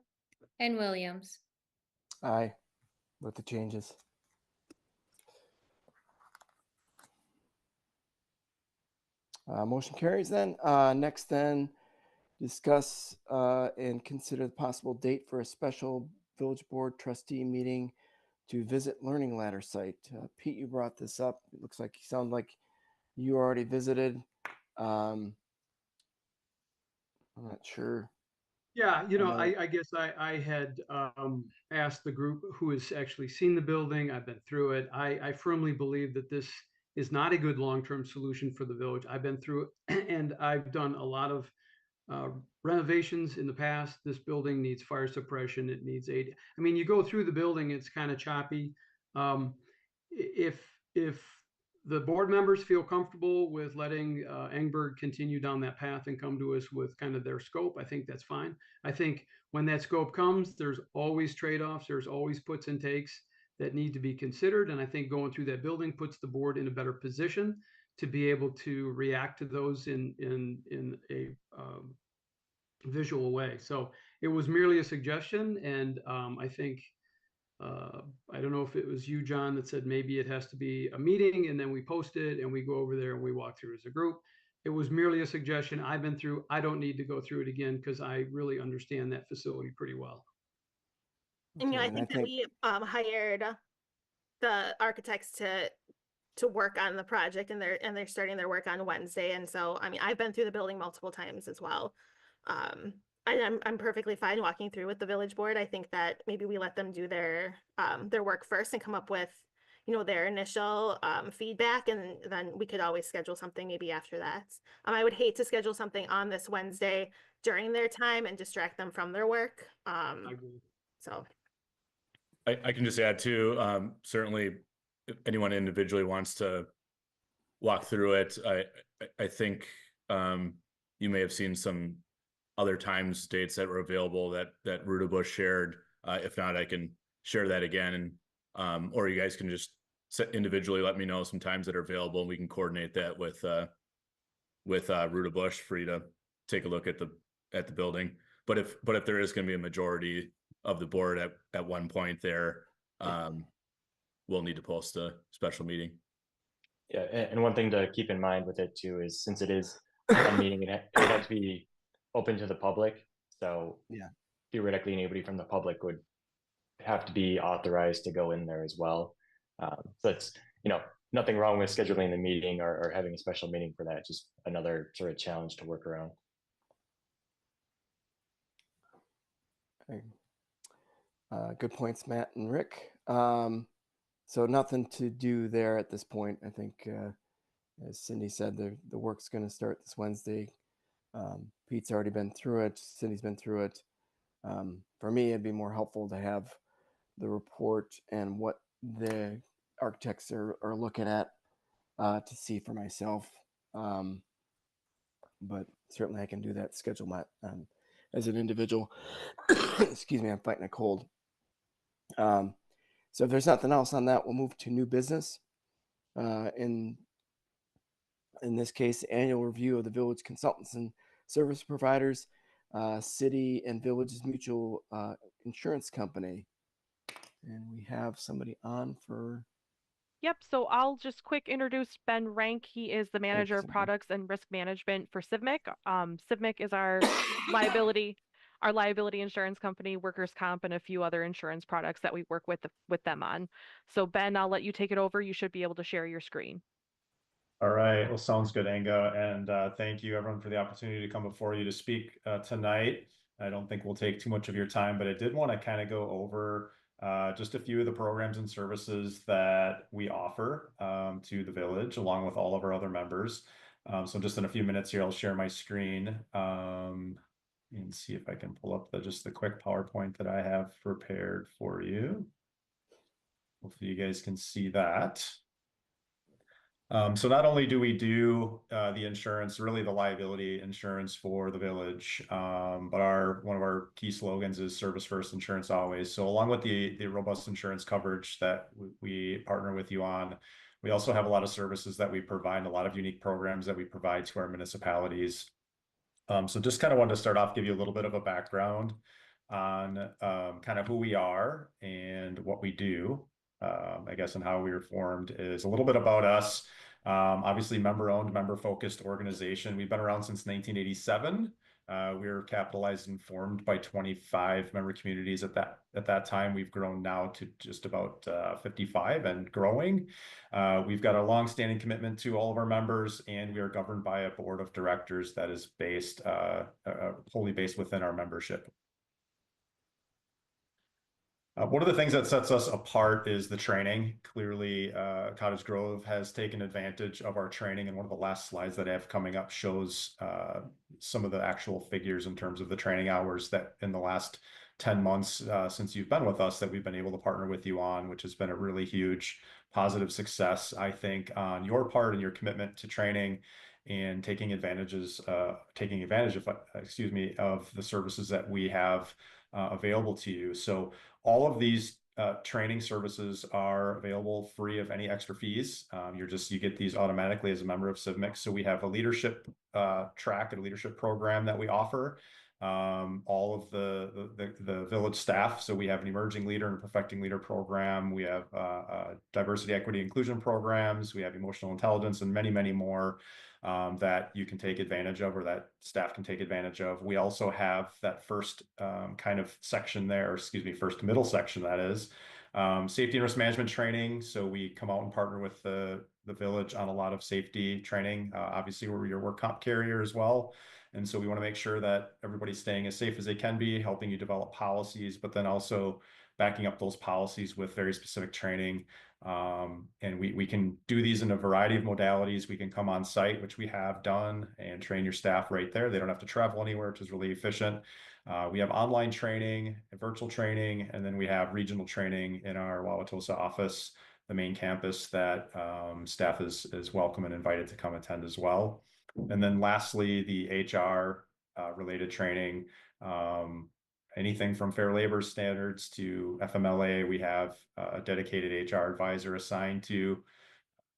and Williams. Aye, with the changes. Motion carries then. Next then, discuss and consider the possible date for a special village board trustee meeting to visit Learning Ladder site. Pete, you brought this up. It looks like you sound like you already visited. I'm not sure. Yeah, you know, I know- I guess I had asked the group who has actually seen the building. I've been through it. I firmly believe that this is not a good long-term solution for the village. I've been through it and I've done a lot of renovations in the past. This building needs fire suppression. It needs aid. I mean, you go through the building, it's kind of choppy. If the board members feel comfortable with letting Engberg continue down that path and come to us with kind of their scope, I think that's fine. I think when that scope comes, there's always trade-offs. There's always puts and takes that need to be considered. And I think going through that building puts the board in a better position to be able to react to those in a visual way. So it was merely a suggestion. And I think I don't know if it was you, John, that said maybe it has to be a meeting and then we post it and we go over there and we walk through as a group. It was merely a suggestion. I've been through. I don't need to go through it again because I really understand that facility pretty well. And Okay, I and think that we hired the architects to work on the project, and they're starting their work on Wednesday. And so, I mean, I've been through the building multiple times as well. I'm perfectly fine walking through with the village board. I think that maybe we let them do their work first and come up with, their initial feedback, and then we could always schedule something maybe after that. I would hate to schedule something on this Wednesday during their time and distract them from their work. I agree. So I can just add too, certainly if anyone individually wants to walk through it, I think you may have seen some other times dates that were available that Ruta Bush shared. If not, I can share that again, and or you guys can just individually let me know some times that are available, and we can coordinate that with Ruta Bush for you to take a look at the building. But if there is going to be a majority of the board at one point there, we'll need to post a special meeting. Yeah, and one thing to keep in mind with it too is since it is a meeting, it has to be open to the public. So Yeah. theoretically, anybody from the public would have to be authorized to go in there as well. So it's, nothing wrong with scheduling the meeting or having a special meeting for that. Just another sort of challenge to work around. Okay. Good points, Matt and Rick. So nothing to do there at this point. I think, as Cindy said, the work's going to start this Wednesday. Pete's already been through it. Cindy's been through it. For me, it'd be more helpful to have the report and what the architects are looking at to see for myself. But certainly I can do that, schedule my as an individual. Excuse me, I'm fighting a cold. So if there's nothing else on that, we'll move to new business. In this case, annual review of the village consultants and service providers, city and village's mutual insurance company. And we have somebody on for. Yep, so I'll just quick introduce Ben Rank. He is the manager of Cindy. products and risk management for CIVMIC. CIVMIC is our liability insurance company, workers' comp, and a few other insurance products that we work with them on. So Ben, I'll let you take it over. You should be able to share your screen. All right, well, sounds good, Inga, and thank you everyone for the opportunity to come before you to speak tonight. I don't think we'll take too much of your time, but I did want to kind of go over just a few of the programs and services that we offer to the village, along with all of our other members. So just in a few minutes here, I'll share my screen. and see if I can pull up just the quick PowerPoint that I have prepared for you. Hopefully you guys can see that. So not only do we do the insurance, really the liability insurance for the village, but one of our key slogans is service first, insurance always. So along with the robust insurance coverage that we partner with you on, we also have a lot of services that we provide, a lot of unique programs that we provide to our municipalities. So just kind of wanted to start off, give you a little bit of a background on kind of who we are and what we do. I guess, and how we were formed is a little bit about us. Obviously, member-owned, member-focused organization. We've been around since 1987. We were capitalized and formed by 25 member communities at that time. We've grown now to just about 55 and growing. We've got a long-standing commitment to all of our members, and we are governed by a board of directors that is wholly based within our membership. One of the things that sets us apart is the training. Clearly, Cottage Grove has taken advantage of our training, and one of the last slides that I have coming up shows some of the actual figures in terms of the training hours that in the last 10 months since you've been with us that we've been able to partner with you on, which has been a really huge positive success, I think, on your part and your commitment to training and taking advantage of, of the services that we have available to you. So all of these training services are available free of any extra fees. You get these automatically as a member of CivMix. So we have a leadership track and a leadership program that we offer. All of the village staff. So we have an emerging leader and perfecting leader program. We have diversity, equity, inclusion programs. We have emotional intelligence and many, many more that you can take advantage of, or that staff can take advantage of. We also have that first kind of section there, first middle section, that is safety and risk management training. So we come out and partner with the village on a lot of safety training. Obviously, we're your work comp carrier as well. And so we want to make sure that everybody's staying as safe as they can be, helping you develop policies, but then also backing up those policies with very specific training. And we can do these in a variety of modalities. We can come on site, which we have done, and train your staff right there. They don't have to travel anywhere, which is really efficient. We have online training, virtual training, and then we have regional training in our Wauwatosa office, the main campus, that staff is welcome and invited to come attend as well. And then lastly, the HR related training, anything from fair labor standards to FMLA. We have a dedicated HR advisor assigned to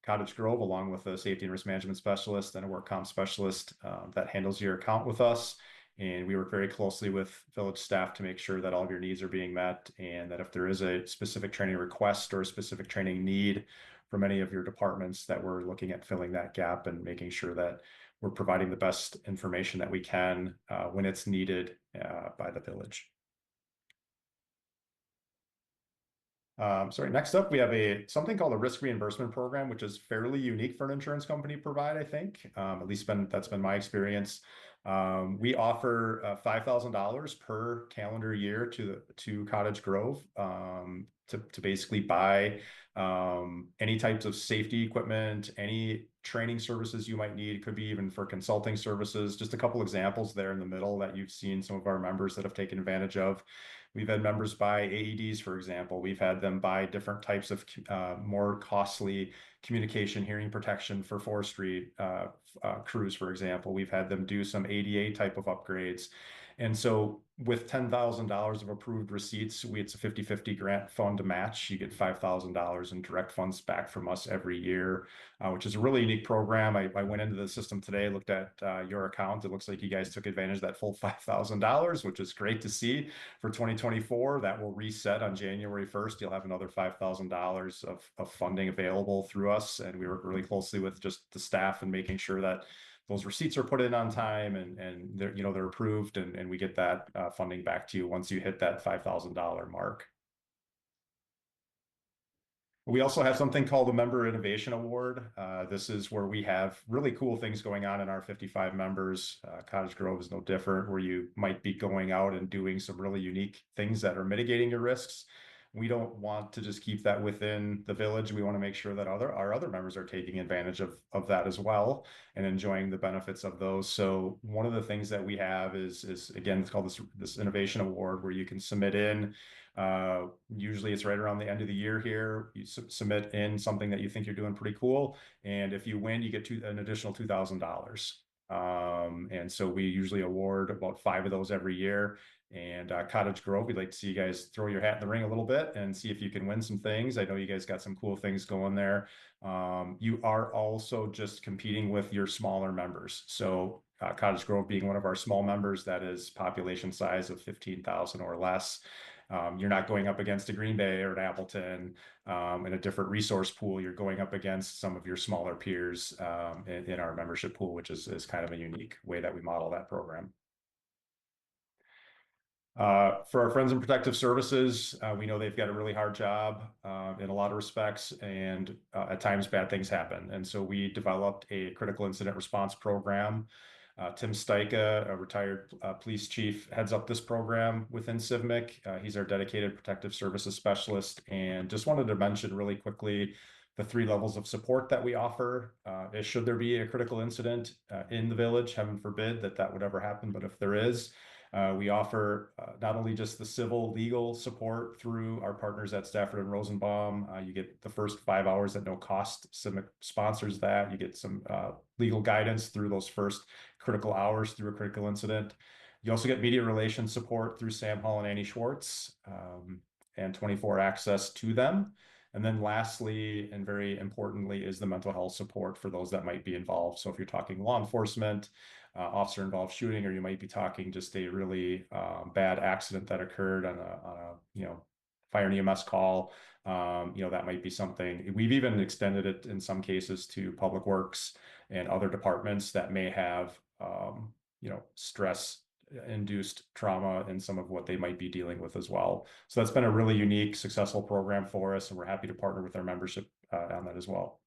Cottage Grove, along with a safety and risk management specialist and a work comp specialist that handles your account with us. And we work very closely with village staff to make sure that all of your needs are being met, and that if there is a specific training request or a specific training need from any of your departments, that we're looking at filling that gap and making sure that we're providing the best information that we can when it's needed by the village. Next up, we have something called a risk reimbursement program, which is fairly unique for an insurance company to provide, I think. At least that's been my experience. We offer $5,000 per calendar year to Cottage Grove to basically buy any types of safety equipment, any training services you might need. It could be even for consulting services. Just a couple examples there in the middle that you've seen some of our members that have taken advantage of. We've had members buy AEDs, for example. We've had them buy different types of more costly communication hearing protection for forestry crews, for example. We've had them do some ADA type of upgrades. And so with $10,000 of approved receipts, it's a 50-50 grant fund match. You get $5,000 in direct funds back from us every year, which is a really unique program. I went into the system today, looked at your account. It looks like you guys took advantage of that full $5,000, which is great to see for 2024. That will reset on January 1st. You'll have another $5,000 of funding available through us. And we work really closely with just the staff and making sure that those receipts are put in on time and they're approved, and we get that funding back to you once you hit that $5,000 mark. We also have something called the Member Innovation Award. This is where we have really cool things going on in our 55 members. Cottage Grove is no different, where you might be going out and doing some really unique things that are mitigating your risks. we don't want to just keep that within the village. We want to make sure that our other members are taking advantage of that as well and enjoying the benefits of those. So one of the things that we have is again, it's called this innovation award, where you can submit in. Usually it's right around the end of the year here. You submit in something that you think you're doing pretty cool, and if you win, you get an additional $2,000. And so we usually award about 5 of those every year. And Cottage Grove, we'd like to see you guys throw your hat in the ring a little bit and see if you can win some things. I know you guys got some cool things going there. You are also just competing with your smaller members. So Cottage Grove being one of our small members, that is population size of 15,000 or less. You're not going up against a Green Bay or an Appleton in a different resource pool. You're going up against some of your smaller peers in our membership pool, which is kind of a unique way that we model that program. For our friends in protective services, we know they've got a really hard job in a lot of respects, and at times bad things happen. And so we developed a critical incident response program. Tim Steika, a retired police chief, heads up this program within CIVMIC. He's our dedicated protective services specialist. And just wanted to mention really quickly the 3 levels of support that we offer. Should there be a critical incident in the village, heaven forbid that would ever happen, but if there is, we offer not only just the civil legal support through our partners at Stafford and Rosenbaum. You get the first 5 hours at no cost. CIVMIC sponsors that. You get some legal guidance through those first critical hours through a critical incident. You also get media relations support through Sam Hall and Annie Schwartz, and 24 access to them. And then lastly, and very importantly, is the mental health support for those that might be involved. So if you're talking law enforcement, officer involved shooting, or you might be talking just a really bad accident that occurred on a fire and EMS call, that might be something. We've even extended it in some cases to public works and other departments that may have stress induced trauma and some of what they might be dealing with as well. So that's been a really unique, successful program for us, and we're happy to partner with our membership on that as well.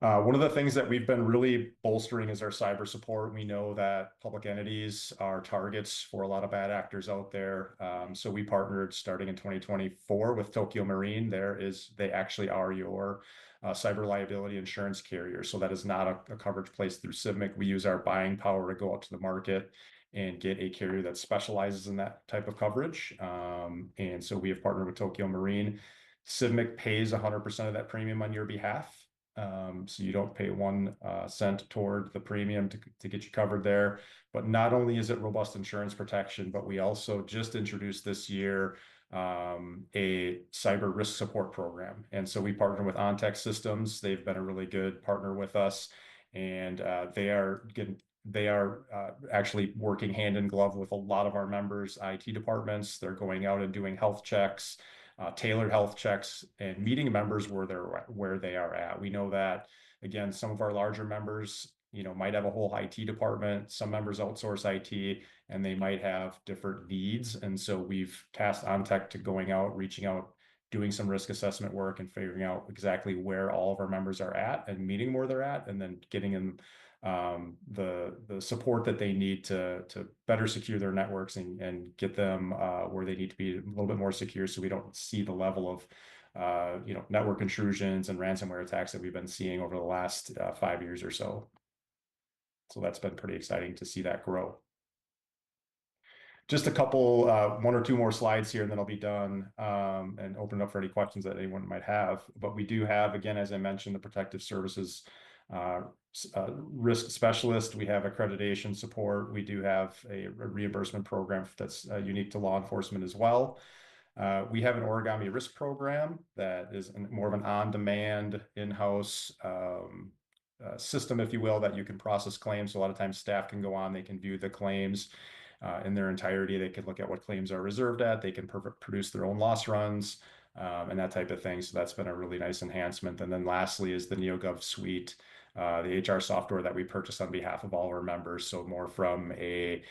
One of the things that we've been really bolstering is our cyber support. We know that public entities are targets for a lot of bad actors out there. So we partnered starting in 2024 with Tokyo Marine. They actually are your cyber liability insurance carrier. So that is not a coverage placed through CIVMIC. We use our buying power to go out to the market and get a carrier that specializes in that type of coverage. And so we have partnered with Tokyo Marine. CIVMIC pays 100% of that premium on your behalf. So you don't pay 1 cent toward the premium to get you covered there. But not only is it robust insurance protection, but we also just introduced this year a cyber risk support program. And so we partner with OnTech Systems. They've been a really good partner with us, and they are actually working hand in glove with a lot of our members' IT departments. They're going out and doing health checks, tailored health checks, and meeting members where they are at. We know that, again, some of our larger members, might have a whole IT department. Some members outsource IT, and they might have different needs. And so we've tasked OnTech to going out, reaching out, doing some risk assessment work, and figuring out exactly where all of our members are at and meeting where they're at, and then getting them the support that they need to better secure their networks and get them where they need to be a little bit more secure, so we don't see the level of network intrusions and ransomware attacks that we've been seeing over the last 5 years or so. So that's been pretty exciting to see that grow. Just a couple, 1 or 2 more slides here, and then I'll be done and open it up for any questions that anyone might have. But we do have, again, as I mentioned, the protective services risk specialist. We have accreditation support. We do have a reimbursement program that's unique to law enforcement as well. We have an origami risk program that is more of an on-demand, in-house system, if you will, that you can process claims. So a lot of times staff can go on, they can view the claims in their entirety. They can look at what claims are reserved at. They can produce their own loss runs and that type of thing. So that's been a really nice enhancement. And then lastly is the NeoGov Suite, the HR software that we purchase on behalf of all our members. So more from a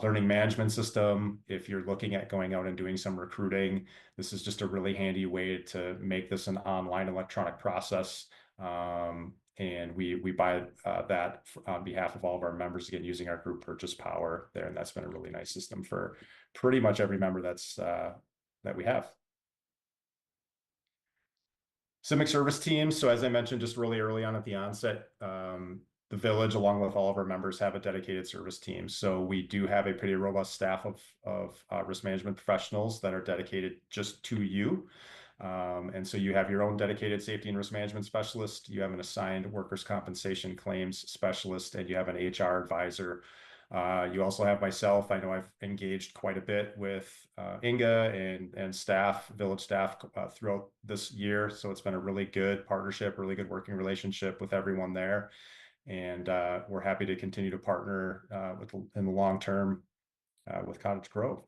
learning management system. If you're looking at going out and doing some recruiting, this is just a really handy way to make this an online electronic process. And we buy that on behalf of all of our members, again, using our group purchase power there. And that's been a really nice system for pretty much every member that we have. Civic service teams. So as I mentioned, just really early on at the onset, the village, along with all of our members, have a dedicated service team. So we do have a pretty robust staff of risk management professionals that are dedicated just to you. And so you have your own dedicated safety and risk management specialist, you have an assigned workers' compensation claims specialist, and you have an HR advisor. You also have myself. I know I've engaged quite a bit with Inga and staff, village staff throughout this year. So it's been a really good partnership, really good working relationship with everyone there. And we're happy to continue to partner in the long term with Cottage Grove.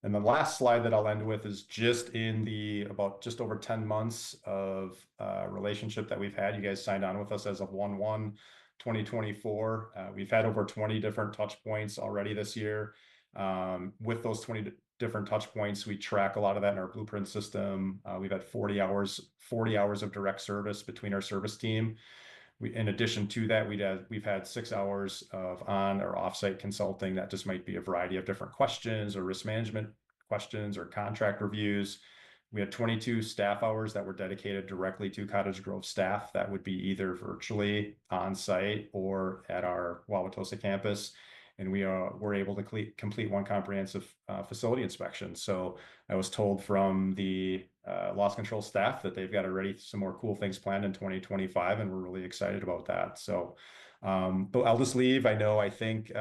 And the last slide that I'll end with is just in the about just over 10 months of relationship that we've had. You guys signed on with us as of 1/1/2024. We've had over 20 different touch points already this year. With those 20 different touch points, we track a lot of that in our blueprint system. We've had 40 hours of direct service between our service team. In addition to that, we've had 6 hours of on or offsite consulting. That just might be a variety of different questions or risk management questions or contract reviews. We had 22 staff hours that were dedicated directly to Cottage Grove staff. That would be either virtually on site or at our Wauwatosa campus. And we were able to complete one comprehensive facility inspection. So I was told from the loss control staff that they've got already some more cool things planned in 2025, and we're really excited about that. So, but I'll just leave. I think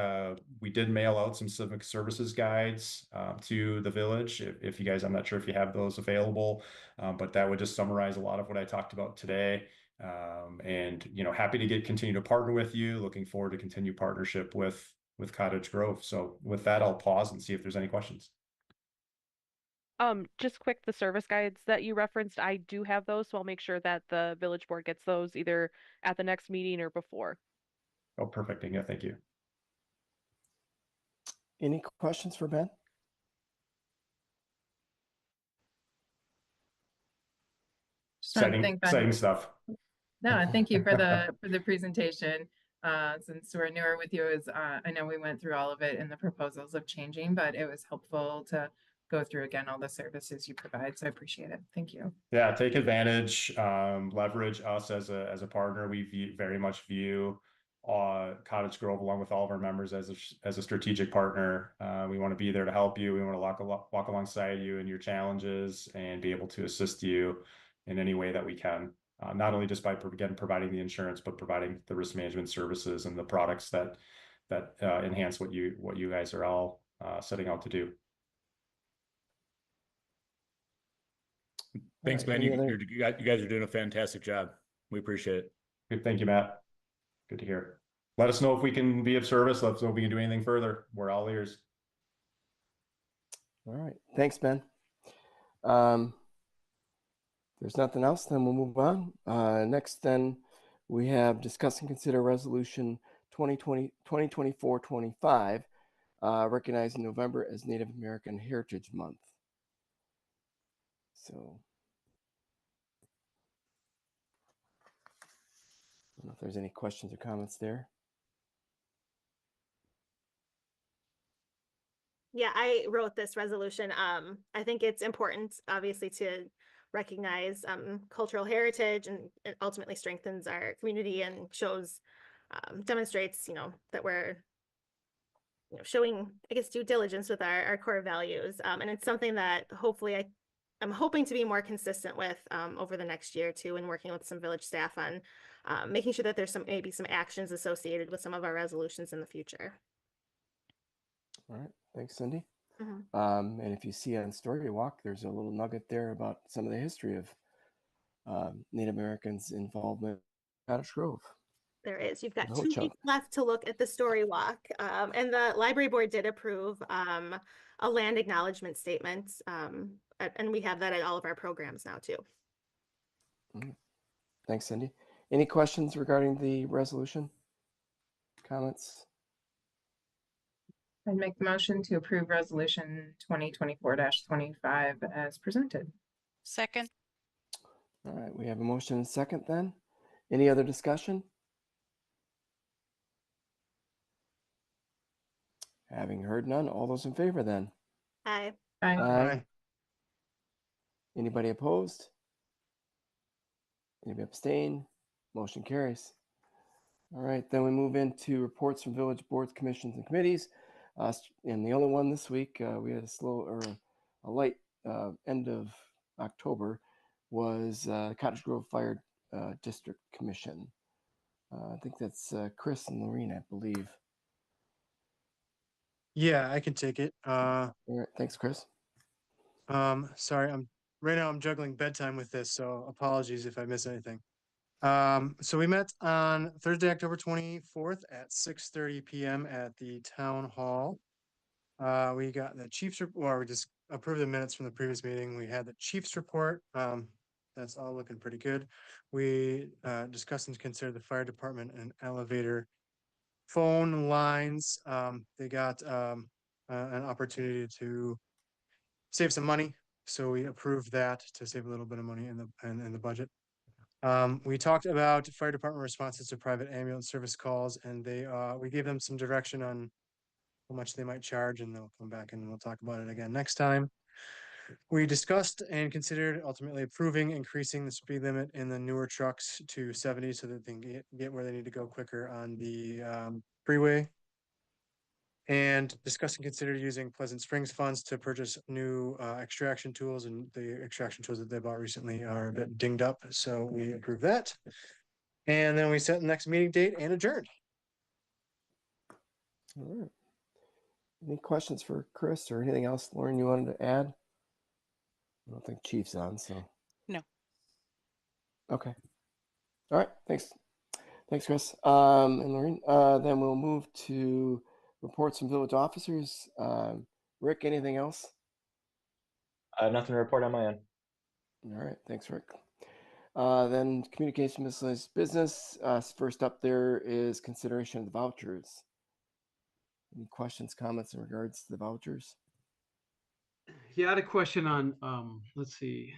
we did mail out some civic services guides to the village. If you guys, I'm not sure if you have those available, but that would just summarize a lot of what I talked about today. And happy to continue to partner with you. Looking forward to continue partnership with Cottage Grove. So with that, I'll pause and see if there's any questions. Just quick, the service guides that you referenced, I do have those, so I'll make sure that the village board gets those either at the next meeting or before. Oh, perfect. Yeah, thank you. Any questions for Ben? Exciting stuff. No, thank you for the presentation. Since we're newer with you, I know we went through all of it in the proposals of changing, but it was helpful to go through again all the services you provide. So I appreciate it. Thank you. Yeah, take advantage, leverage us as a partner. We very much view Cottage Grove, along with all of our members, as a strategic partner. We want to be there to help you. We want to walk alongside you in your challenges and be able to assist you in any way that we can. Not only just by providing the insurance, but providing the risk management services and the products that enhance what you guys are all setting out to do. Thanks, Ben. You guys are doing a fantastic job. We appreciate it. Good. Thank you, Matt. Good to hear. Let us know if we can be of service. Let us know if we can do anything further. We're all ears. All right. Thanks, Ben. There's nothing else, then we'll move on. Next, then, we have discuss and consider resolution 2024-25, recognizing November as Native American Heritage Month. So, I don't know if there's any questions or comments there. Yeah, I wrote this resolution. I think it's important, obviously, to recognize cultural heritage, and it ultimately strengthens our community and shows, demonstrates, that we're, showing, I guess, due diligence with our core values. And it's something that hopefully I'm hoping to be more consistent with over the next year or two, and working with some village staff on making sure that there's maybe some actions associated with some of our resolutions in the future. All right. Thanks, Cindy. And if you see on Story Walk, there's a little nugget there about some of the history of Native Americans' involvement in Cottage Grove. There is. You've got 2 weeks left to look at the Story Walk. And the library board did approve a land acknowledgement statement. And we have that at all of our programs now, too. Thanks, Cindy. Any questions regarding the resolution? Comments? I'd make the motion to approve resolution 2024-25 as presented. Second. All right, we have a motion and second then. Any other discussion? Having heard none, all those in favor then? Aye. Aye. Aye. Anybody opposed? Anybody abstain? Motion carries. All right, then we move into reports from village boards, commissions, and committees. And the only one this week, we had a light end of October, was Cottage Grove Fire District Commission. I think that's Chris and Lorene, I believe. Yeah, I can take it. All right, thanks, Chris. Sorry, right now I'm juggling bedtime with this, so apologies if I miss anything. So we met on Thursday, October 24th at 6:30 p.m. at the town hall. We got the chief's report, we just approved the minutes from the previous meeting. We had the chief's report. That's all looking pretty good. We discussed and considered the fire department and elevator phone lines. They got an opportunity to save some money, so we approved that to save a little bit of money in the budget. We talked about fire department responses to private ambulance service calls, and we gave them some direction on how much they might charge, and they'll come back and we'll talk about it again next time. We discussed and considered ultimately approving increasing the speed limit in the newer trucks to 70 so that they can get where they need to go quicker on the freeway. And discuss and consider using Pleasant Springs funds to purchase new extraction tools, and the extraction tools that they bought recently are a bit dinged up, so we approved that. And then we set the next meeting date and adjourned. All right. Any questions for Chris or anything else, Lauren, you wanted to add? I don't think Chief's on, so. No. Okay. All right, thanks. Thanks, Chris. And Lauren, then we'll move to reports from village officers. Rick, anything else? Nothing to report on my end. All right, thanks, Rick. Then communication miscellaneous business. First up there is consideration of the vouchers. Any questions, comments in regards to the vouchers? Yeah, I had a question on, let's see.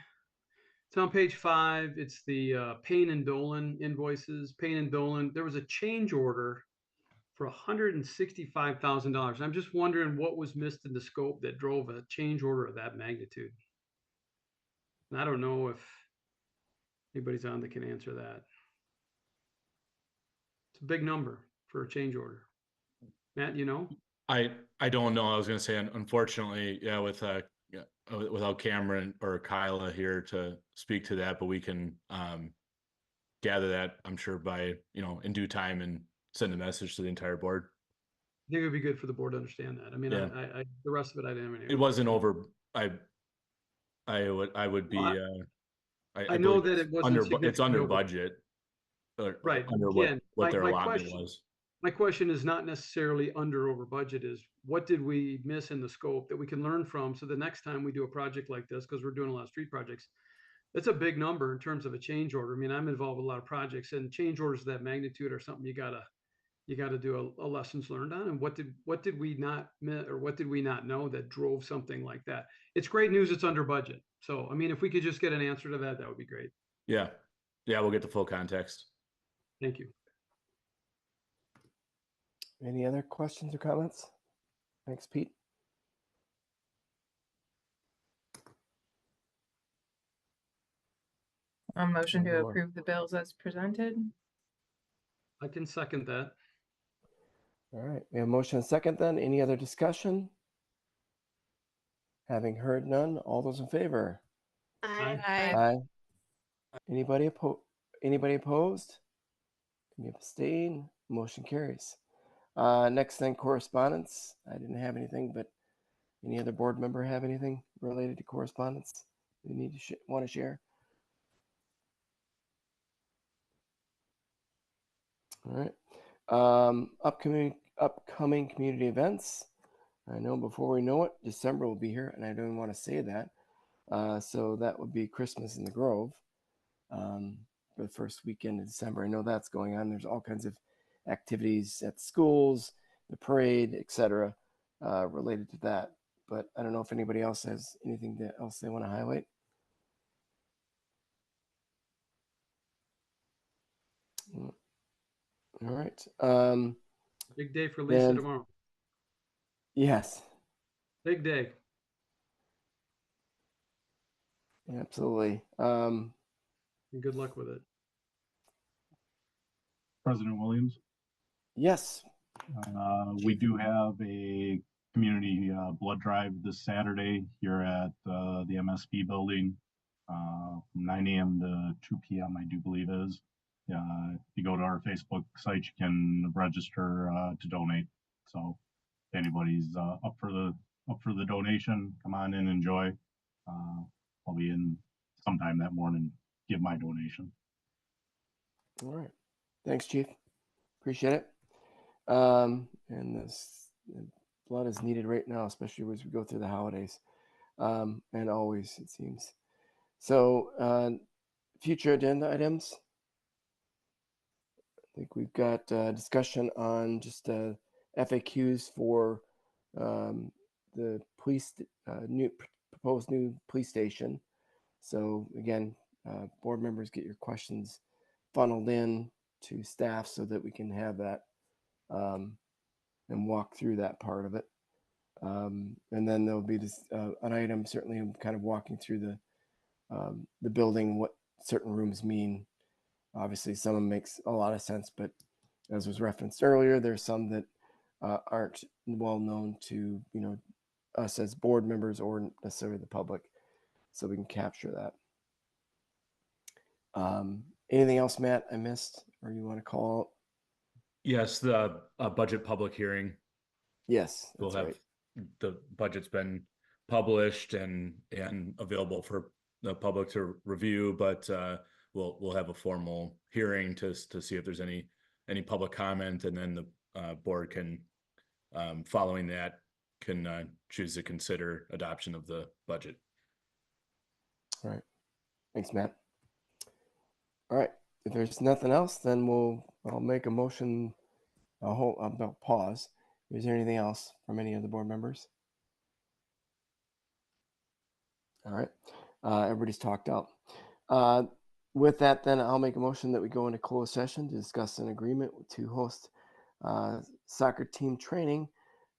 It's on page 5. It's the Payne and Dolan invoices. Payne and Dolan, there was a change order for $165,000. I'm just wondering what was missed in the scope that drove a change order of that magnitude. And I don't know if anybody's on that can answer that. It's a big number for a change order. Matt, you know? I don't know. I was going to say, unfortunately, yeah, without Cameron or Kyla here to speak to that, but we can gather that, I'm sure, by in due time and send a message to the entire board. I think it would be good for the board to understand that. I mean, Yeah. I the rest of it I didn't have any. It wasn't over. I would be. Well, I know believe that it wasn't it's under over budget. Right. Under Again, what their my allotment question, was. my question is not necessarily under over budget, is what did we miss in the scope that we can learn from, so the next time we do a project like this, because we're doing a lot of street projects, that's a big number in terms of a change order. I mean, I'm involved with a lot of projects, and change orders of that magnitude are something you gotta do a lessons learned on. And what did we not miss, or what did we not know that drove something like that? It's great news it's under budget. So I mean, if we could just get an answer to that, that would be great. Yeah, we'll get the full context. Thank you. Any other questions or comments? Thanks, Pete. A motion to approve the bills as presented. I can second that. All right, we have a motion and second then. Any other discussion? Having heard none, all those in favor? Aye. Aye. Anybody opposed? Any abstain? Motion carries. Next thing, correspondence. I didn't have anything, but any other board member have anything related to correspondence they need to want to share? All right. Upcoming community events. I know before we know it, December will be here, and I don't even want to say that. So that would be Christmas in the Grove for the first weekend of December. I know that's going on. There's all kinds of activities at schools, the parade, etc., related to that. But I don't know if anybody else has anything else they want to highlight. All right. Big day for Lisa then, tomorrow. yes, Big day. absolutely. And good luck with it. President Williams. Yes. We do have a community blood drive this Saturday here at the MSP building from 9 a.m. to 2 p.m. I do believe it is. If you go to our Facebook site, you can register to donate. So if anybody's up for the donation, come on in, enjoy. I'll be in sometime that morning, give my donation. All right. Thanks, Chief. Appreciate it. And this blood is needed right now, especially as we go through the holidays, and always, it seems. So, future agenda items. I think we've got discussion on just FAQs for the police proposed new police station. So again, board members, get your questions funneled in to staff so that we can have that and walk through that part of it. And then there'll be this an item certainly kind of walking through the building, what certain rooms mean. Obviously, some of them makes a lot of sense, but as was referenced earlier, there's some that aren't well known to us as board members or necessarily the public, so we can capture that. Anything else, Matt, I missed or you want to call out? Yes, the budget public hearing. Yes, We'll that's have right. the budget's been published and available for the public to review, but we'll have a formal hearing to see if there's any public comment, and then the board can, following that, can choose to consider adoption of the budget. All right. Thanks, Matt. All right. If there's nothing else, then I'll make a motion. I'll pause. Is there anything else from any of the board members? All right. Everybody's talked out. With that, then I'll make a motion that we go into closed session to discuss an agreement to host soccer team training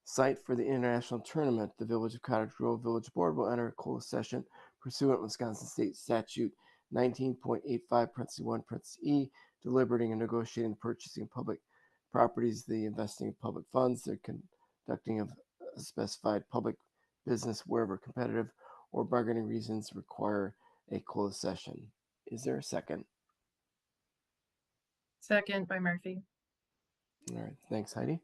site for the international tournament. The Village of Cottage Grove Village Board will enter a closed session pursuant to Wisconsin State Statute 19.85(1) deliberating and negotiating the purchasing of public properties, the investing of public funds, the conducting of a specified public business wherever competitive or bargaining reasons require a closed session. Is there a second? Second by Murphy. All right, thanks, Heidi.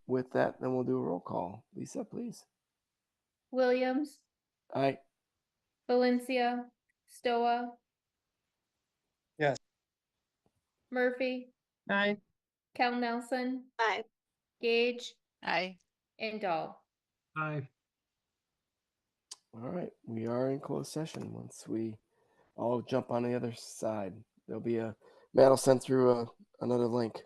With that, then we'll do a roll call. Lisa, please. Williams, Aye. Valencia, Stoa, Yes. Murphy, Aye. Cal Nelson, Aye. Gage, Aye. and Dahl. Aye. All right, we are in closed session. Once we all jump on the other side, there'll be Matt will send through another link.